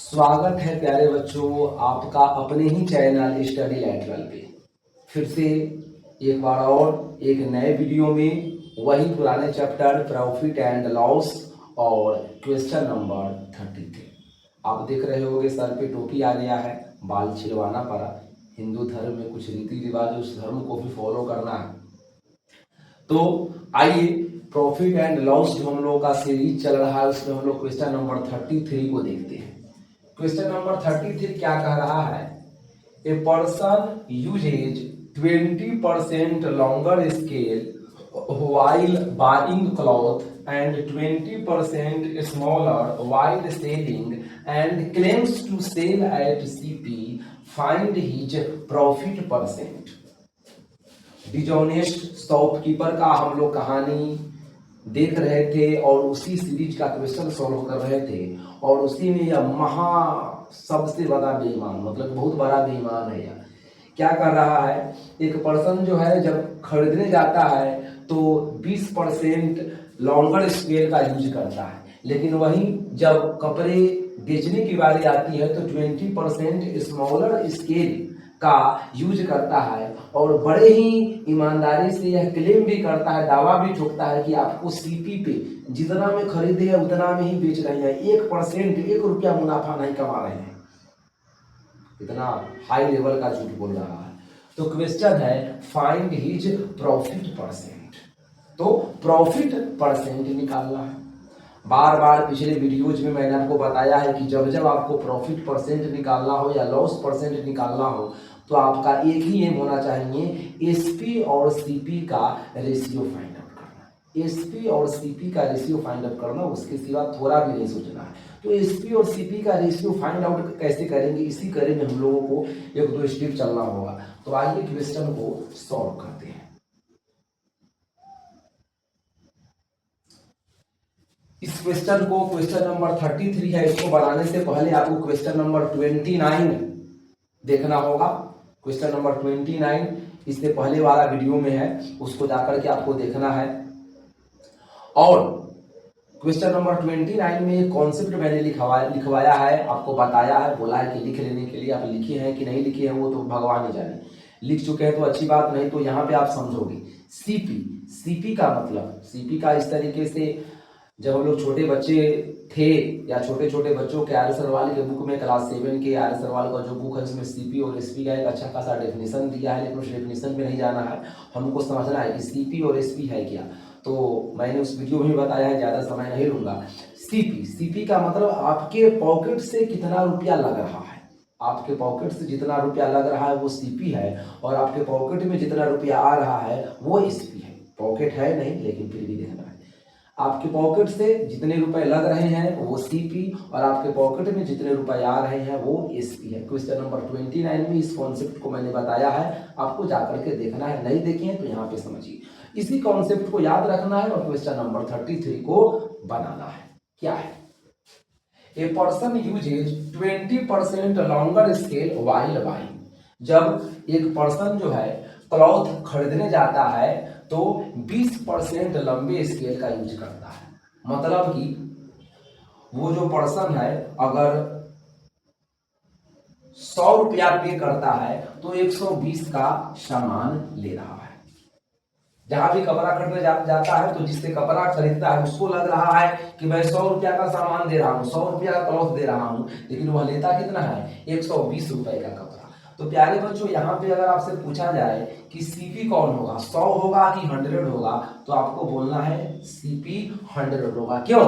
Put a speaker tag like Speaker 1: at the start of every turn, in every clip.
Speaker 1: स्वागत है प्यारे बच्चों आपका अपने ही चैनल स्टडी लैटरल पे। फिर से एक बार और एक नए वीडियो में वही पुराने चैप्टर प्रॉफिट एंड लॉस और क्वेश्चन नंबर 33। आप देख रहे होंगे सर पे टोपी आ गया है, बाल छिलवाना पड़ा। हिंदू धर्म में कुछ रीति रिवाज, उस धर्म को भी फॉलो करना है। तो आइए प्रॉफिट एंड लॉस जो हम लोगों का सीरीज चल रहा है उसमें हम लोग क्वेश्चन नंबर 33 को देखते हैं। क्वेश्चन नंबर 33 क्या कह रहा है? A person uses 20% longer scale while buying cloth and 20% smaller while selling and claims to sell at CP. Find his profit percent. Dishonest shopkeeper का हम लोग कहानी देख रहे थे और उसी सीरीज का क्वेश्चन सॉल्व कर रहे थे और उसी में यह महा सबसे बड़ा बेईमान, मतलब बहुत बड़ा बेईमान है। यह क्या कर रहा है? एक पर्सन जो है जब खरीदने जाता है तो 20% लॉन्गर स्केल का यूज करता है, लेकिन वही जब कपड़े बेचने की बारी आती है तो 20% स्मॉलर स्केल का यूज करता है और बड़े ही ईमानदारी से यह क्लेम भी करता है, दावा भी ठोकता है कि आपको सीपी पे जितना में खरीदे हैं उतना में ही बेच रहे हैं, 1% 1 रुपया मुनाफा नहीं कमा रहे हैं। इतना हाई लेवल का झूठ बोल रहा है। तो क्वेश्चन है फाइंड हिज प्रॉफिट परसेंट। तो प्रॉफिट परसेंट निकालना है। बार बार पिछले वीडियोज में मैंने आपको बताया है कि जब जब आपको प्रॉफिट परसेंट निकालना हो या लॉस परसेंट निकालना हो तो आपका एक ही एम होना चाहिए, एसपी और सीपी का रेशियो फाइंड आउट करना। एसपी और सीपी का रेशियो फाइंड आउट करना, उसके सिवा थोड़ा भी नहीं सोचना है। तो एसपी और सीपी का रेशियो फाइंड आउट कैसे करेंगे, इसी करे में हम लोगों को एक दो स्टेप चलना होगा। तो आइए क्वेश्चन को सॉल्व करते हैं। इस क्वेश्चन को, क्वेश्चन नंबर 33 है, इसको बनाने से पहले आपको क्वेश्चन नंबर 29 देखना होगा। क्वेश्चन नंबर 29 इससे पहले वाला वीडियो में है, उसको जाकर के आपको देखना है। और क्वेश्चन नंबर 29 में एक कॉन्सेप्ट मैंने लिखवाया है, आपको बताया है, बोला है कि लिख लेने के लिए। आप लिखे हैं कि नहीं लिखे हैं वो तो भगवान ही जाने। लिख चुके हैं तो अच्छी बात, नहीं तो यहाँ पे आप समझोगे। सीपी, सीपी का मतलब, सीपी का इस तरीके से जब हम लोग छोटे बच्चे थे या छोटे छोटे बच्चों के आर एस अग्रवाल के बुक में, क्लास 7 के आर एस अग्रवाल का जो बुक है उसमें सीपी और एसपी का एक अच्छा खासा डेफिनेशन दिया है, लेकिन उस डेफिनेशन में नहीं जाना है, हमको समझना है कि सीपी और एसपी है क्या। तो मैंने उस वीडियो में बताया है, ज़्यादा समय नहीं लूंगा। सीपी, सीपी का मतलब आपके पॉकेट से कितना रुपया लग रहा है। आपके पॉकेट से जितना रुपया लग रहा है वो सीपी है और आपके पॉकेट में जितना रुपया आ रहा है वो एसपी है। पॉकेट है नहीं लेकिन फिर भी देखना है। आपके पॉकेट से जितने रुपए लग रहे हैं वो सीपी और आपके पॉकेट में जितने रुपए आ रहे हैं वो एसपी है। क्वेश्चन नंबर 29 में इस कॉन्सेप्ट को मैंने बताया है, आपको जाकर के देखना है। नहीं देखे तो यहाँ पे समझिए, इसी कॉन्सेप्ट को याद रखना है और क्वेश्चन नंबर 33 को बनाना है। क्या है? A person uses 20% longer scale while buying. जब एक पर्सन जो है क्लॉथ खरीदने जाता है तो 20% लंबे स्केल का यूज करता है। मतलब कि वो जो पर्सन है अगर 100 रुपया पे करता है तो 120 का सामान ले रहा है। जहां भी कपड़ा खरीदने जाता है तो जिससे कपड़ा खरीदता है उसको लग रहा है कि मैं 100 रुपया का सामान दे रहा हूँ, 100 रुपया का क्लॉथ दे रहा हूँ, लेकिन वह लेता कितना है? 120 रुपए का कपड़ा। तो प्यारे बच्चों, यहाँ पे अगर आपसे पूछा जाए कि सीपी कौन होगा, 100 होगा कि 100 होगा, तो आपको बोलना है सीपी 100 होगा। क्यों?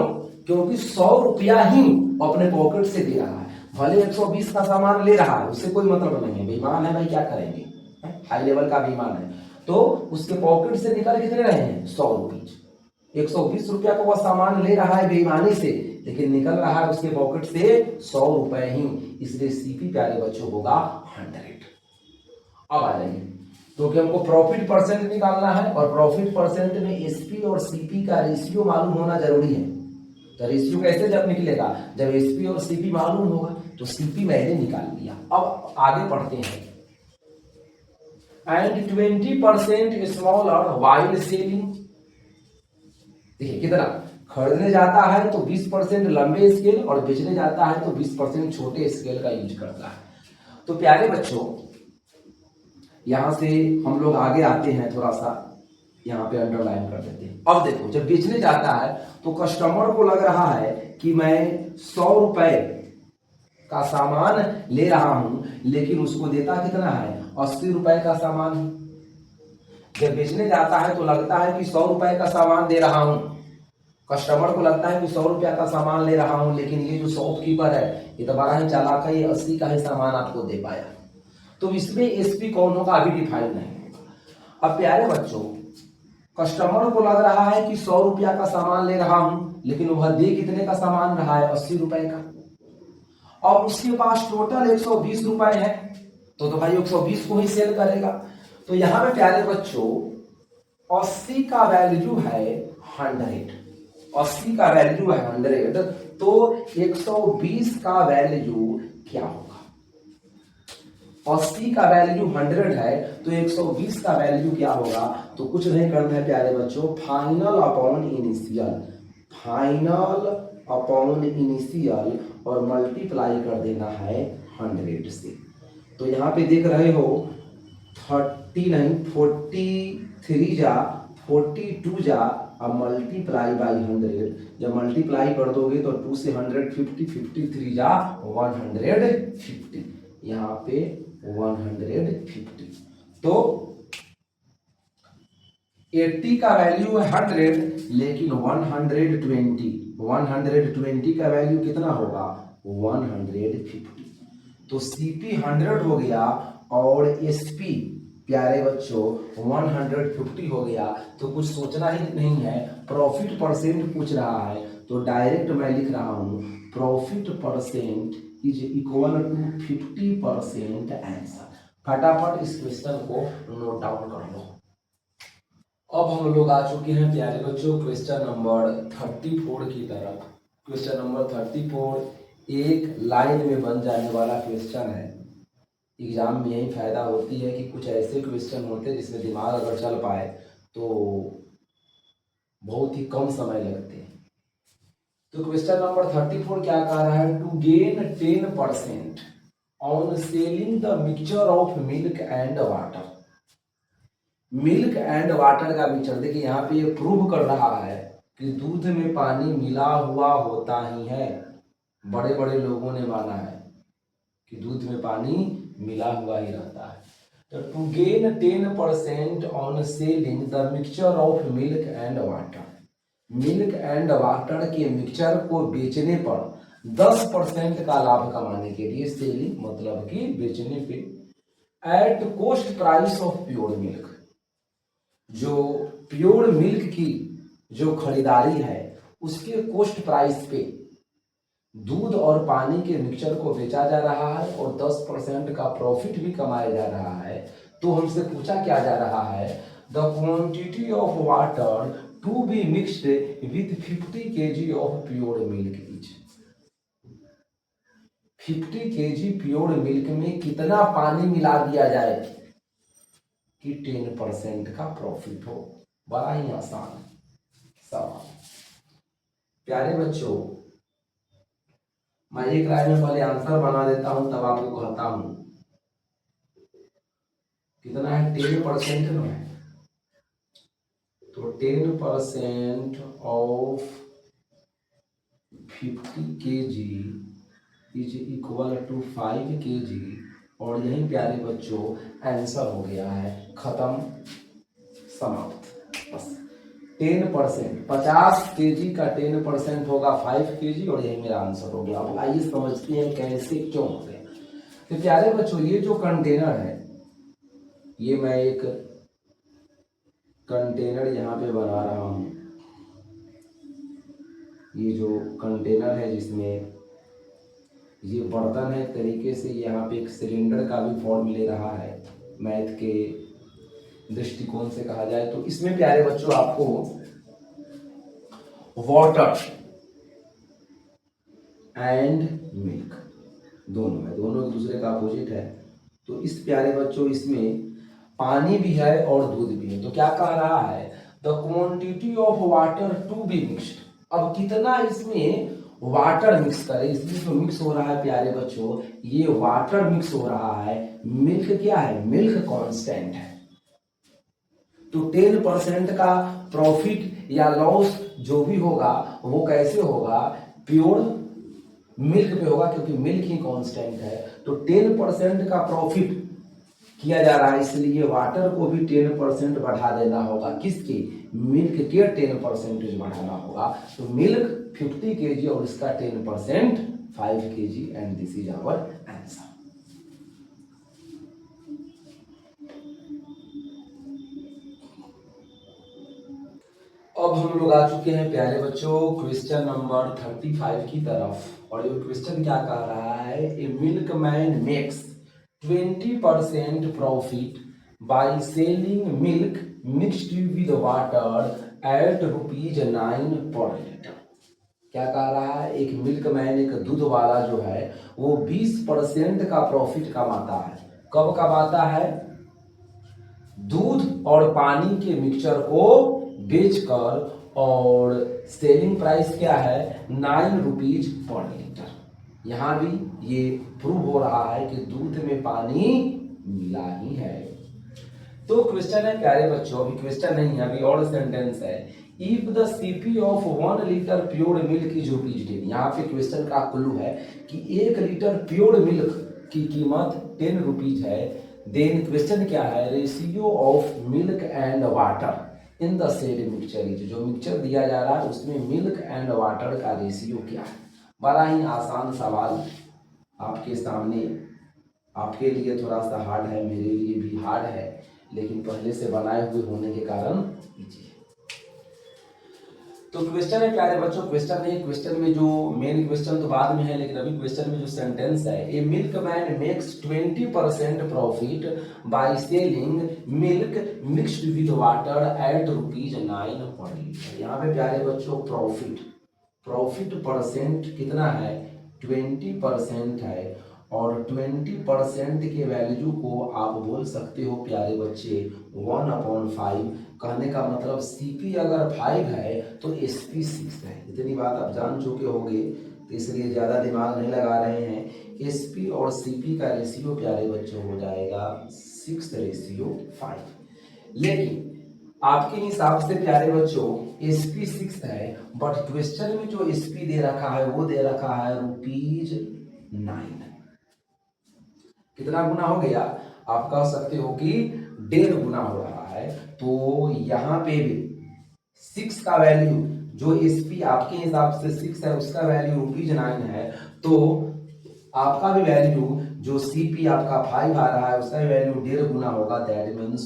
Speaker 1: क्योंकि 100 रुपया ही अपने पॉकेट से दे रहा है, भले 120 का सामान ले रहा है, उससे कोई मतलब नहीं है। बेईमान है भाई, क्या करेंगे, हाई लेवल का बेईमान है। तो उसके पॉकेट से निकल कितने रहे हैं? 100 रुपये। 120 रुपया का वह सामान ले रहा है बेईमानी से, लेकिन निकल रहा है उसके पॉकेट से 100 रुपए ही, इसलिए सीपी प्यारे बच्चों होगा 100। अब आ जाइए, क्योंकि हमको प्रॉफिट परसेंट निकालना है और प्रॉफिट परसेंट में एसपी और सीपी का रेशियो मालूम होना जरूरी है। तो रेशियो कैसे जब निकलेगा? जब एसपी और सीपी मालूम होगा। तो सीपी मैंने निकाल लिया। अब आगे बढ़ते हैं। And 20% smaller while selling. देखिए कितना, खरीदने जाता है तो 20% लंबे स्केल और बेचने जाता है तो 20% छोटे स्केल का यूज करता है। तो प्यारे बच्चों, यहां से हम लोग आगे आते हैं, थोड़ा सा यहाँ पे अंडरलाइन कर देते हैं। अब देखो, जब बेचने जाता है तो कस्टमर को लग रहा है कि मैं 100 रुपए का सामान ले रहा हूं, लेकिन उसको देता कितना है, 80 रुपए का सामान। जब बेचने जाता है तो लगता है कि 100 रुपए का सामान दे रहा हूं, कस्टमर को लगता है कि 100 रुपया का सामान ले रहा हूं, लेकिन ये जो शॉपकीपर है ये तो बड़ा ही चालाक है, ये 80 का ही सामान आपको दे पाया। तो इसमें एसपी कौन होगा अभी डिफाइन नहीं। अब प्यारे बच्चों, कस्टमर को लग रहा है कि 100 रुपया का सामान ले रहा हूं, लेकिन वह दे कितने का सामान रहा है, 80 रुपए का। और उसके पास टोटल 120 रुपए है, तो भाई 120 को ही सेल करेगा। तो यहां पे प्यारे बच्चों 80 का वैल्यू है 100, 80 का वैल्यू है 100, तो 120 का वैल्यू क्या होगा। 80 का वैल्यू 100 है तो 120 का वैल्यू क्या होगा। तो कुछ नहीं करना है प्यारे बच्चों, final upon initial, final upon initial और मल्टीप्लाई कर देना है 100 से। तो यहाँ पे देख रहे हो 30 नहीं 43 जा 42 जा, अब मल्टीप्लाई बाई 100। जब मल्टीप्लाई कर दोगे तो 2 से 150, 53 जा 150, यहाँ पे 150। तो 80 का वैल्यू है 100, लेकिन 120 का वैल्यू कितना होगा, 150। तो सीपी 100 हो गया और एसपी प्यारे बच्चों 150 हो गया। तो कुछ सोचना ही नहीं है, प्रॉफिट परसेंट पूछ रहा है तो डायरेक्ट मैं लिख रहा हूं profit percent is equal to 50% answer. फटाफट इस क्वेश्चन को नोट डाउन कर लो। अब हम लोग आ चुके हैं प्यारे बच्चों क्वेश्चन नंबर 34 की तरफ। क्वेश्चन नंबर 34 एक लाइन में बन जाने वाला क्वेश्चन है। एग्जाम में यही फायदा होती है कि कुछ ऐसे क्वेश्चन होते हैं जिसमें दिमाग अगर चल पाए तो बहुत ही कम समय लगते हैं। तो क्वेश्चन नंबर 34 क्या कह रहा है, to gain 10% on selling the mixture of milk and water. Milk and water का मिक्सचर, देखिए यहाँ पे ये प्रूव कर रहा है कि दूध में पानी मिला हुआ होता ही है। बड़े बड़े लोगों ने माना है कि दूध में पानी मिला हुआ ही रहता है। तो to gain 10% on selling the mixture of milk and water, milk and water के मिक्सचर को बेचने पर 10% का लाभ कमाने के लिए, सेलिंग मतलब कि बेचने पे, at cost price of pure milk, जो प्योर मिल्क की जो खरीदारी है उसके कॉस्ट प्राइस पे दूध और पानी के मिक्सचर को बेचा जा रहा है और 10% का प्रॉफिट भी कमाया जा रहा है। तो हमसे पूछा क्या जा रहा है, the quantity of water to be mixed with 50 kg of pure milk each. 50 kg pure milk में कितना पानी मिला दिया जाए कि 10% का प्रॉफिट हो। बड़ा ही आसान सवाल। प्यारे बच्चों, मैं एक लाइन में पहले आंसर बना देता हूं तब आपको कहता हूं कितना है, 10% में है। तो 10% of 50 kg is equal to 5 kg, और यही प्यारे बच्चों आंसर हो गया है, खत्म, समाप्त। बस 10%, 50 kg का 10% होगा 5 kg, और यही मेरा आंसर हो गया। अब आइए समझते हैं कैसे क्यों हो गया। तो प्यारे बच्चों, ये जो कंटेनर है, ये मैं एक कंटेनर यहाँ पे बना रहा हूँ। ये जो कंटेनर है जिसमें ये बर्तन है, एक तरीके से यहाँ पे एक सिलेंडर का भी फॉर्म ले रहा है मैथ के दृष्टिकोण से कहा जाए तो। इसमें प्यारे बच्चों आपको वाटर एंड मिल्क दोनों है, दोनों एक दूसरे का अपोजिट है। तो इस प्यारे बच्चों इसमें पानी भी है और दूध भी है। तो क्या कह रहा है, the quantity of water to be mixed, अब कितना इसमें वाटर मिक्स करें, इसमें जो मिक्स हो रहा है प्यारे बच्चों, ये वाटर मिक्स हो रहा है, मिल्क क्या है, मिल्क कांस्टेंट है। तो 10% का प्रॉफिट या लॉस जो भी होगा वो कैसे होगा, प्योर मिल्क पे होगा, क्योंकि मिल्क ही कांस्टेंट है। तो 10% का प्रॉफिट किया जा रहा है, इसलिए वाटर को भी 10% बढ़ा देना होगा। किसके, मिल्क के 10% बढ़ाना होगा। तो मिल्क 50 kg और इसका 10% 5 kg, and this is our answer. अब हम लोग आ चुके हैं प्यारे बच्चों क्वेश्चन नंबर 35 की तरफ। और ये क्वेश्चन क्या कह रहा है, a milk man makes 20% profit by selling milk mixed with water at ₹9 per litre. क्या कह रहा है, एक मिल्क मैन, एक दूध वाला जो है वो 20% का प्रॉफिट कमाता है। कब कमाता है, दूध और पानी के मिक्सचर को बेचकर, और सेलिंग प्राइस क्या है, ₹9 पर लीटर। यहां भी ये प्रूव हो रहा है कि दूध में पानी मिला ही है। तो क्वेश्चन है प्यारे बच्चों, अभी क्वेश्चन नहीं है, अभी और सेंटेंस है। If the CP of 1 litre pure milk is ₹10, यहाँ पे क्वेश्चन का क्लू है कि 1 लीटर प्योर मिल्क की कीमत ₹10 है। देन क्वेश्चन क्या है, ratio of milk and water in the said mixture is, जो मिक्सचर दिया जा रहा है उसमें मिल्क एंड वाटर का रेशियो क्या है। बड़ा ही आसान सवाल आपके सामने, आपके लिए थोड़ा सा हार्ड है, मेरे लिए भी हार्ड है, लेकिन पहले से बनाए हुए होने के कारण इजी है। तो क्वेश्चन है प्यारे बच्चों, क्वेश्चन नहीं, क्वेश्चन में जो मेन क्वेश्चन तो बाद में है, लेकिन अभी क्वेश्चन में जो सेंटेंस है, a milk man makes 20% profit by selling milk mixed with water at ₹9 per litre. यहाँ पे प्यारे बच्चों प्रॉफिट परसेंट कितना है, 20% है, और 20% के वैल्यू को आप बोल सकते हो प्यारे बच्चे 1/5। कहने का मतलब सीपी अगर 5 है तो एसपी 6 है। इतनी बात आप जान चुके होंगे, तो इसलिए ज़्यादा दिमाग नहीं लगा रहे हैं। एसपी और सीपी का रेशियो प्यारे बच्चों हो जाएगा 6:5। लेकिन आपके हिसाब से प्यारे बच्चों एसपी 6 है, बट क्वेश्चन में जो एसपी दे रखा है वो दे रखा है ₹9। कितना गुना हो गया, आप कह सकते हो कि 1.5 गुना हो रहा है। तो यहाँ पे भी 6 का वैल्यू, जो एसपी आपके हिसाब से 6 है उसका वैल्यू ₹9 है, तो आपका भी वैल्यू जो सीपी आपका 5 आ रहा है उसका वैल्यू 1.5 गुना होगा, दैट मीन्स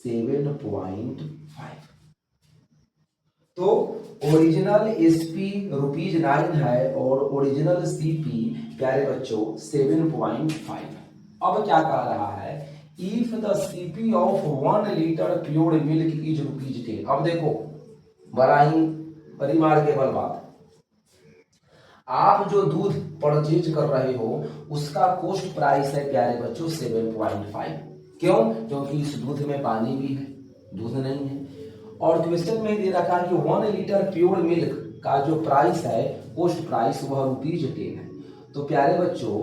Speaker 1: ₹7.5। तो ओरिजिनल एसपी ₹9 है और ओरिजिनल सीपी प्यारे बच्चों 7.5। अब क्या कह रहा है, if the CP of 1 litre pure milk is ₹10। अब देखो बड़ा ही परिमार्केबल बात, आप जो दूध परचेज कर रहे हो उसका कॉस्ट प्राइस है प्यारे बच्चों 7.5। क्यों, क्योंकि इस दूध में पानी भी है, दूध नहीं है। और क्वेश्चन में दे रखा है कि 1 लीटर प्योर मिल्क का जो प्राइस है, कॉस्ट प्राइस, वह ₹10 है। तो प्यारे बच्चों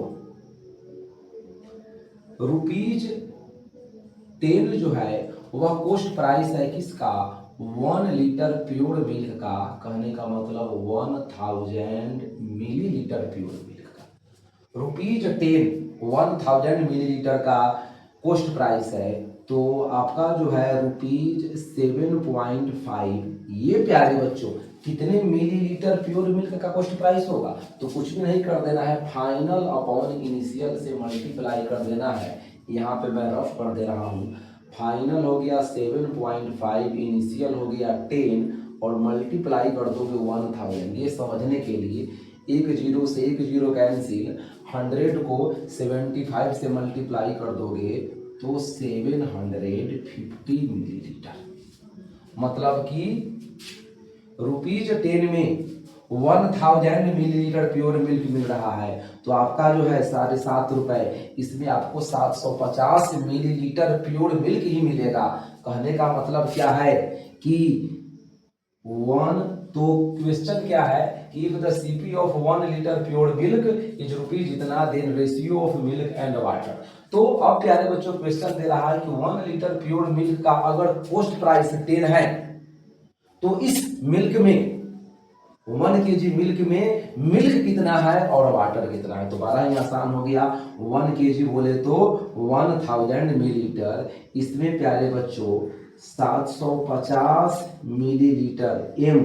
Speaker 1: ₹10 जो है वह कॉस्ट प्राइस है किसका, 1 लीटर प्योर मिल्क का। कहने का मतलब 1000 मिलीलीटर प्योर मिल्क का ₹10, 1000 मिलीलीटर का कॉस्ट प्राइस है। तो आपका जो है ₹7.5, ये प्यारे बच्चों कितने मिलीलीटर प्योर मिल्क का कॉस्ट प्राइस होगा। तो कुछ भी नहीं कर देना है, फाइनल अपॉन इनिशियल से मल्टीप्लाई कर देना है। यहाँ पे मैं रफ कर दे रहा हूँ, फाइनल हो गया 7.5, इनिशियल हो गया 10, और मल्टीप्लाई कर दोगे 1000। ये समझने के लिए एक जीरो से एक जीरो कैंसिल, 100 को 75 से मल्टीप्लाई कर दोगे तो 750 मिलीलीटर। मतलब कि ₹10 में 1000 मिलीलीटर प्योर मिल्क मिल रहा है। तो आपका जो है ₹7.5, इसमें आपको 750 मिलीलीटर प्योर मिल्क ही मिलेगा। कहने का मतलब क्या है कि 1, तो क्वेश्चन क्या है कि if the CP of 1 litre pure milk is rupees इतना, then ratio of milk and water. तो अब प्यारे बच्चों क्वेश्चन दे रहा है कि 1 लीटर प्योर मिल्क का अगर कॉस्ट प्राइस 10 है, तो इस मिल्क में 1 kg मिल्क में मिल्क कितना है और वाटर कितना है। तो बड़ा ही आसान हो गया। 1 kg बोले तो 1000 मिलीलीटर, इसमें प्यारे बच्चों 750 मिलीलीटर एम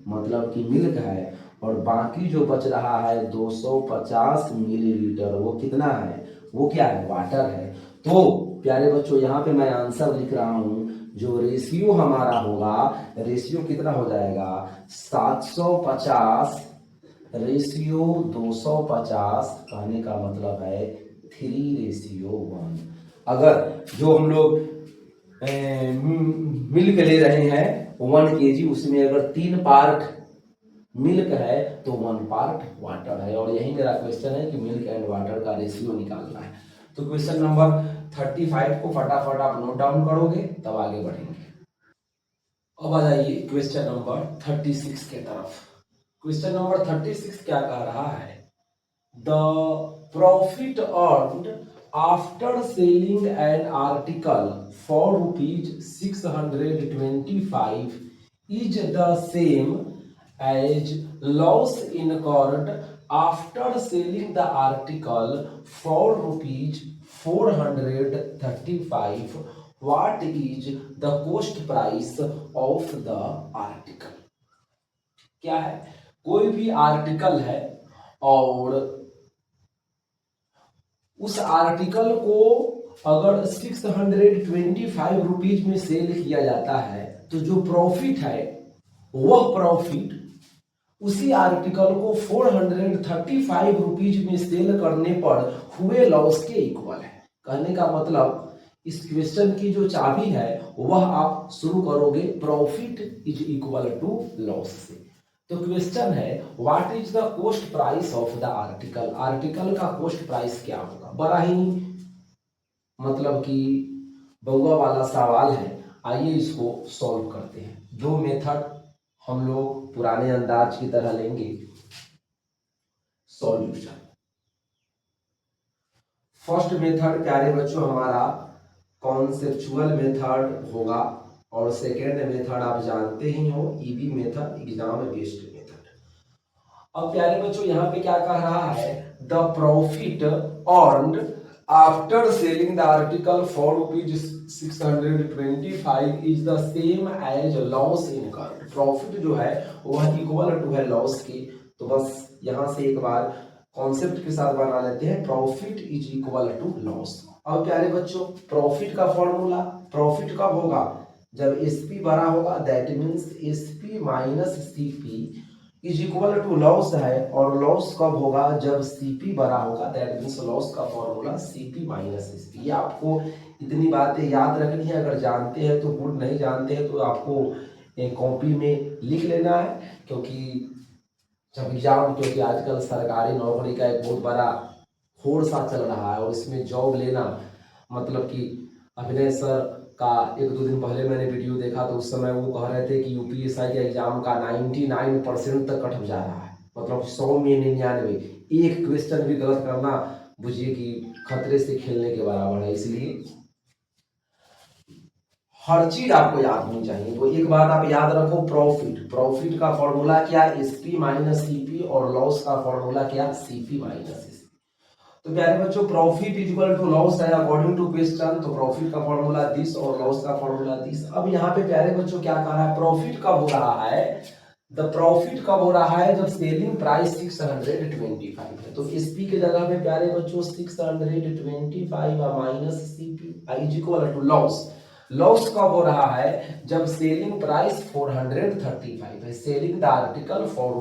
Speaker 1: मतलब कि मिल्क है, और बाकी जो बच रहा है 250 मिलीलीटर वो कितना है, वो क्या है, वाटर है। तो प्यारे बच्चों यहाँ पे मैं आंसर लिख रहा हूं, जो रेशियो हमारा होगा, रेशियो कितना हो जाएगा, 750 रेशियो 250, कहने का मतलब है 3:1। अगर जो हम लोग मिल्क ले रहे हैं 1 kg, उसमें अगर 3 पार्ट मिल्क है तो 1 पार्ट वाटर है। और यही मेरा क्वेश्चन है कि मिल्क एंड वाटर का रेशियो निकालना है। तो क्वेश्चन नंबर 35 को फटाफट आप नोट डाउन करोगे तब आगे बढ़ेंगे। अब आ जाइए क्वेश्चन नंबर 36 के तरफ। क्वेश्चन नंबर 36 क्या कह रहा है, the profit earned after selling an article for ₹625 is the same as loss incurred after selling the article for ₹435। What is the cost price of the article. क्या है, कोई भी आर्टिकल है और उस आर्टिकल को अगर 625 रुपीज में सेल किया जाता है, तो जो प्रॉफिट है वह प्रॉफिट उसी आर्टिकल को 435 रुपीज में सेल करने पर हुए लॉस के इक्वल है। कहने का मतलब इस क्वेश्चन की जो चाबी है वह आप शुरू करोगे profit is equal to loss से। तो क्वेश्चन है what is the cost price of the article. Article का कॉस्ट प्राइस क्या होगा। बड़ा ही मतलब कि बउआ वाला सवाल है। आइए इसको सॉल्व करते हैं। दो मेथड हम लोग पुराने अंदाज की तरह लेंगे। सॉल्यूशन, फर्स्ट मेथड प्यारे बच्चों हमारा कॉन्सेप्चुअल मेथड होगा, और सेकेंड मेथड आप जानते ही हो EB method, exam based method. अब प्यारे बच्चों यहाँ पे क्या कह रहा है, the profit earned after selling the article for ₹625 is the same as loss incurred. Profit जो है वह इक्वल टू है लॉस की। तो बस यहां से एक बार कॉन्सेप्ट के साथ बना लेते हैं, profit is equal to loss. अब प्यारे बच्चों प्रॉफिट का फॉर्मूला, प्रॉफिट कब होगा, जब एसपी बड़ा होगा, that means SP minus CP is equal to loss है। और लॉस कब होगा, जब सीपी बड़ा होगा, दैट मीन्स लॉस का फॉर्मूला सीपी माइनस एसपी। ये आपको इतनी बातें याद रखनी है, अगर जानते हैं तो गुड, नहीं जानते हैं तो आपको कॉपी में लिख लेना है। क्योंकि जब एग्जाम, क्योंकि आजकल सरकारी नौकरी का एक बहुत बड़ा होड़ सा चल रहा है, और इसमें जॉब लेना मतलब कि अभिनय सर का 1-2 दिन पहले मैंने वीडियो देखा, तो उस समय वो कह रहे थे कि यूपीएससी के एग्जाम का 99% तक कट जा रहा है। मतलब 100 में 99, एक क्वेश्चन भी गलत करना बुझिए कि खतरे से खेलने के बराबर है। इसलिए हर चीज आपको याद होनी चाहिए। तो एक बात आप याद रखो, प्रॉफिट, प्रॉफिट का फॉर्मूला क्या, एसपी माइनस सीपी, और लॉस का फॉर्मूला क्या, सीपी माइनस एसपी। तो प्यारे बच्चों प्रॉफिट इक्वल टू लॉस है अकॉर्डिंग टू क्वेश्चन। तो प्रॉफिट का फॉर्मूला दिस और लॉस का फॉर्मूला दिस। अब यहाँ पे प्यारे बच्चों क्या कह रहा है, प्रॉफिट कब हो रहा है, द प्रॉफिट कब हो रहा है, जब सेलिंग प्राइस 625 है। तो एसपी के जगह पे प्यारे बच्चों 625 minus CP is equal to loss. Loss कब हो रहा है, जब सेलिंग प्राइस 435 है, सेलिंग द आर्टिकल फॉर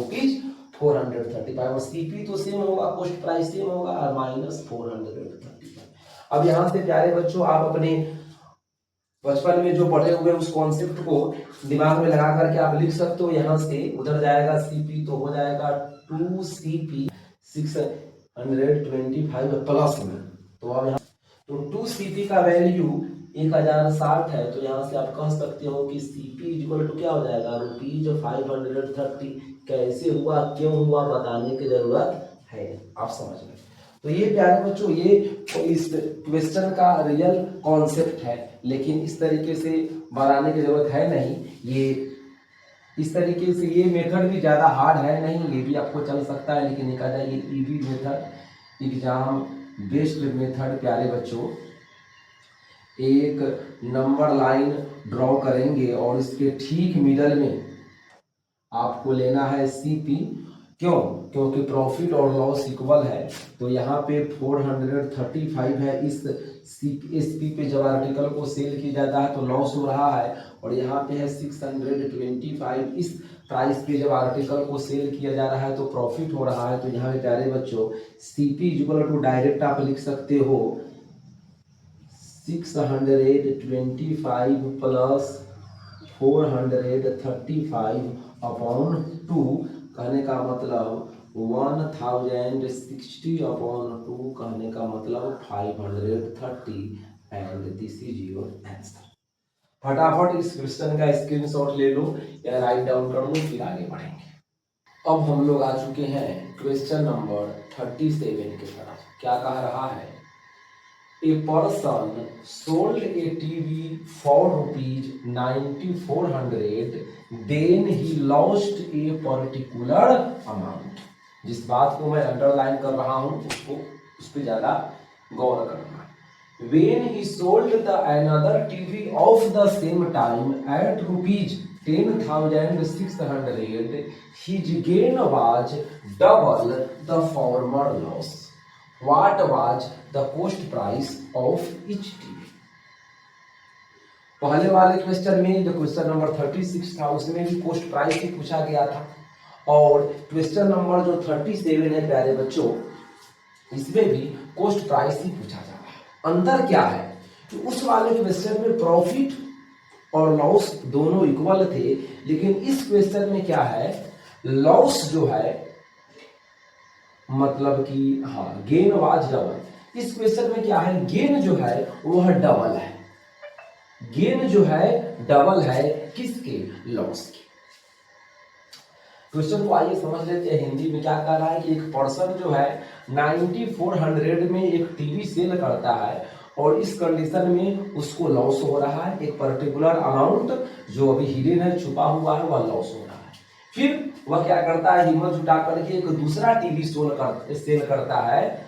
Speaker 1: ₹435, और सीपी तो सेम होगा, कॉस्ट प्राइस सेम होगा, और माइनस 435। अब यहां से प्यारे बच्चों आप अपने बचपन में जो पढ़े हुए उस कॉन्सेप्ट को दिमाग में लगा करके आप लिख सकते हो। यहां से उधर जाएगा सीपी, तो हो जाएगा 2CP 625 प्लस में। तो अब यहाँ तो 2CP का वैल्यू 1060 है, तो यहाँ से आप कह सकते हो कि CP इक्वल टू क्या हो जाएगा, ₹530। कैसे हुआ, क्यों हुआ, बताने की जरूरत है, आप समझ लें। तो ये प्यारे बच्चों, ये इस क्वेश्चन का रियल कॉन्सेप्ट है, लेकिन इस तरीके से बनाने की जरूरत है नहीं। ये इस तरीके से ये मेथड भी ज़्यादा हार्ड है नहीं, ये भी आपको चल सकता है, लेकिन एक आ जाए ये easy method, exam based method. प्यारे बच्चों, एक नंबर लाइन ड्रॉ करेंगे और इसके ठीक मिडल में आपको लेना है CP। क्यों? क्योंकि प्रॉफिट और लॉस इक्वल है, तो यहाँ पे 435 है। इस SP पे जब आर्टिकल को सेल किया जाता है तो लॉस हो रहा है, और यहाँ पे है 625। इस प्राइस पे जब आर्टिकल को सेल किया जा रहा है तो प्रॉफिट हो रहा है। तो यहाँ पे प्यारे बच्चों CP इक्वल टू डायरेक्ट आप लिख सकते हो 625 प्लस 435 अपॉन 2, कहने का मतलब 1060 अपॉन 2, कहने का मतलब 530, and this is your answer. फटाफट इस क्वेश्चन का स्क्रीनशॉट ले लो या राइट डाउन कर लो, फिर आगे बढ़ेंगे। अब हम लोग आ चुके हैं क्वेश्चन नंबर 37 की तरफ। क्या कह रहा है, A person sold a TV for ₹9400, then he lost a particular amount। जिस बात को मैं अंडरलाइन कर रहा हूं उसको उस पर ज्यादा गौर करना। When he sold the another TV of the same time at ₹10,600, his gain was double the former loss। What was the cost price of each TV? पहले वाले क्वेश्चन में जो क्वेश्चन नंबर 36 था उसमें भी कोस्ट प्राइस ही पूछा गया था, और क्वेश्चन नंबर जो 37 है प्यारे बच्चों, इसमें भी कोस्ट प्राइस ही पूछा जा रहा है। अंतर क्या है कि उस वाले क्वेश्चन में प्रॉफिट और लॉस दोनों इक्वल थे, लेकिन इस क्वेश्चन में क्या है, लॉस जो है मतलब कि हाँ गेन वाज डबल। इस क्वेश्चन में क्या है, गेन जो है वह डबल है, गेन जो है डबल है किसके, लॉस के। क्वेश्चन को आइए समझ लेते हैं हिंदी में। क्या कह रहा है कि एक पर्सन जो है 9400 में एक टीवी सेल करता है, और इस कंडीशन में उसको लॉस हो रहा है। एक पर्टिकुलर अमाउंट जो अभी हिडन है, छुपा हुआ है, वह लॉस हो रहा है। फिर वह क्या करता है, हिम्मत जुटा करके एक दूसरा टीवी सेल करता है,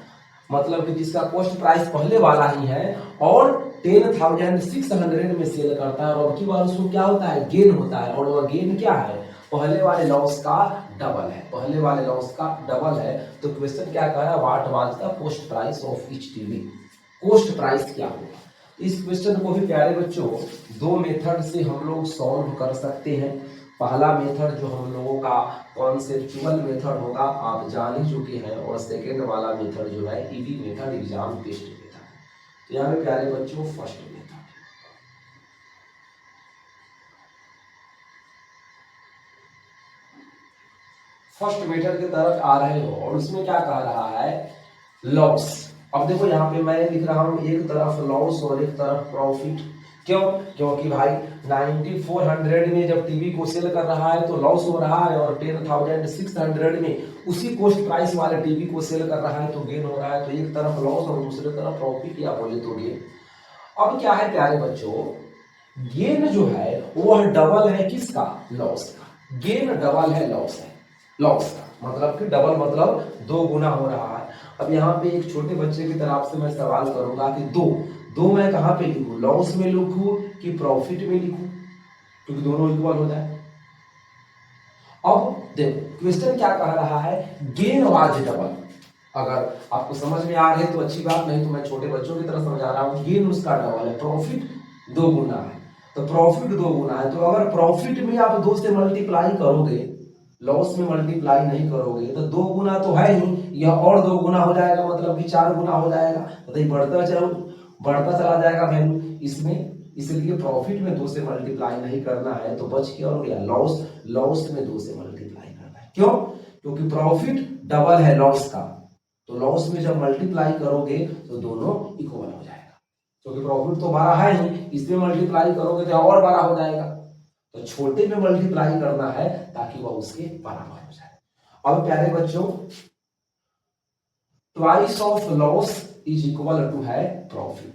Speaker 1: मतलब कि जिसका कॉस्ट प्राइस पहले वाला ही है, और 10,600 में सेल करता है, और अब की बार उसको क्या होता है, गेन होता है। और वह गेन क्या है, पहले वाले लॉस का डबल है, पहले वाले लॉस का डबल है। तो क्वेश्चन क्या कह रहा है, what was the cost price of each TV. Cost price क्या होगा। इस क्वेश्चन को भी प्यारे बच्चों दो मेथड से हम लोग सॉल्व कर सकते हैं। पहला मेथड जो हम लोगों का कॉन्सेप्चुअल मेथड होगा, आप जान ही चुके हैं, और सेकेंड वाला मेथड जो है ED method, exam based method. तो यहाँ पे प्यारे बच्चों फर्स्ट मेथड, फर्स्ट मेथड की तरफ आ रहे हो, और उसमें क्या कह रहा है, लॉस। अब देखो यहाँ पे मैं लिख रहा हूँ एक तरफ लॉस और एक तरफ प्रॉफिट। क्यों? क्योंकि भाई 9400 में जब टीवी को सेल कर रहा है तो लॉस हो रहा है, और 10,600 में उसी कॉस्ट प्राइस वाले टीवी को सेल कर रहा है तो गेन हो रहा है। तो एक तरफ लॉस और दूसरी तरफ प्रॉफिट, या बोले तो गेन। अब क्या है प्यारे बच्चों, गेन जो है वह डबल है किसका, लॉस का। गेन डबल है लॉस है, लॉस का मतलब कि डबल मतलब दो गुना हो रहा है। अब यहाँ पे एक छोटे बच्चे की तरफ से मैं सवाल करूंगा कि दो मैं कहाँ पे लिखूं, लॉस में लिखूं कि प्रॉफिट में लिखूं, क्योंकि दोनों इक्वल हो जाए। अब देखो क्वेश्चन क्या कह रहा है, गेन वाज डबल। अगर आपको समझ में आ रहे तो अच्छी बात, नहीं तो मैं छोटे बच्चों की तरह समझा रहा हूँ। गेन उसका डबल है, प्रॉफिट दो गुना है, तो प्रॉफिट दो गुना है। तो अगर प्रॉफिट में आप 2 से मल्टीप्लाई करोगे, लॉस में मल्टीप्लाई नहीं करोगे, तो दो गुना तो है ही, यह और दो गुना हो जाएगा, मतलब कि 4 गुना हो जाएगा। तो बढ़ता चला जाएगा वैल्यू इसमें। इसलिए प्रॉफिट में 2 से मल्टीप्लाई नहीं करना है, तो बच क्या हो गया, लॉस में 2 से मल्टीप्लाई करना है। क्यों? क्योंकि प्रॉफिट डबल है लॉस का, तो लॉस में जब मल्टीप्लाई करोगे तो दोनों इक्वल हो जाएगा। क्योंकि प्रॉफिट तो 12 है ही, इसमें मल्टीप्लाई करोगे तो और 12 हो जाएगा। तो छोटे में मल्टीप्लाई करना है ताकि वह उसके बराबर हो जाए। अब प्यारे बच्चों, twice of loss is equal to है प्रॉफिट।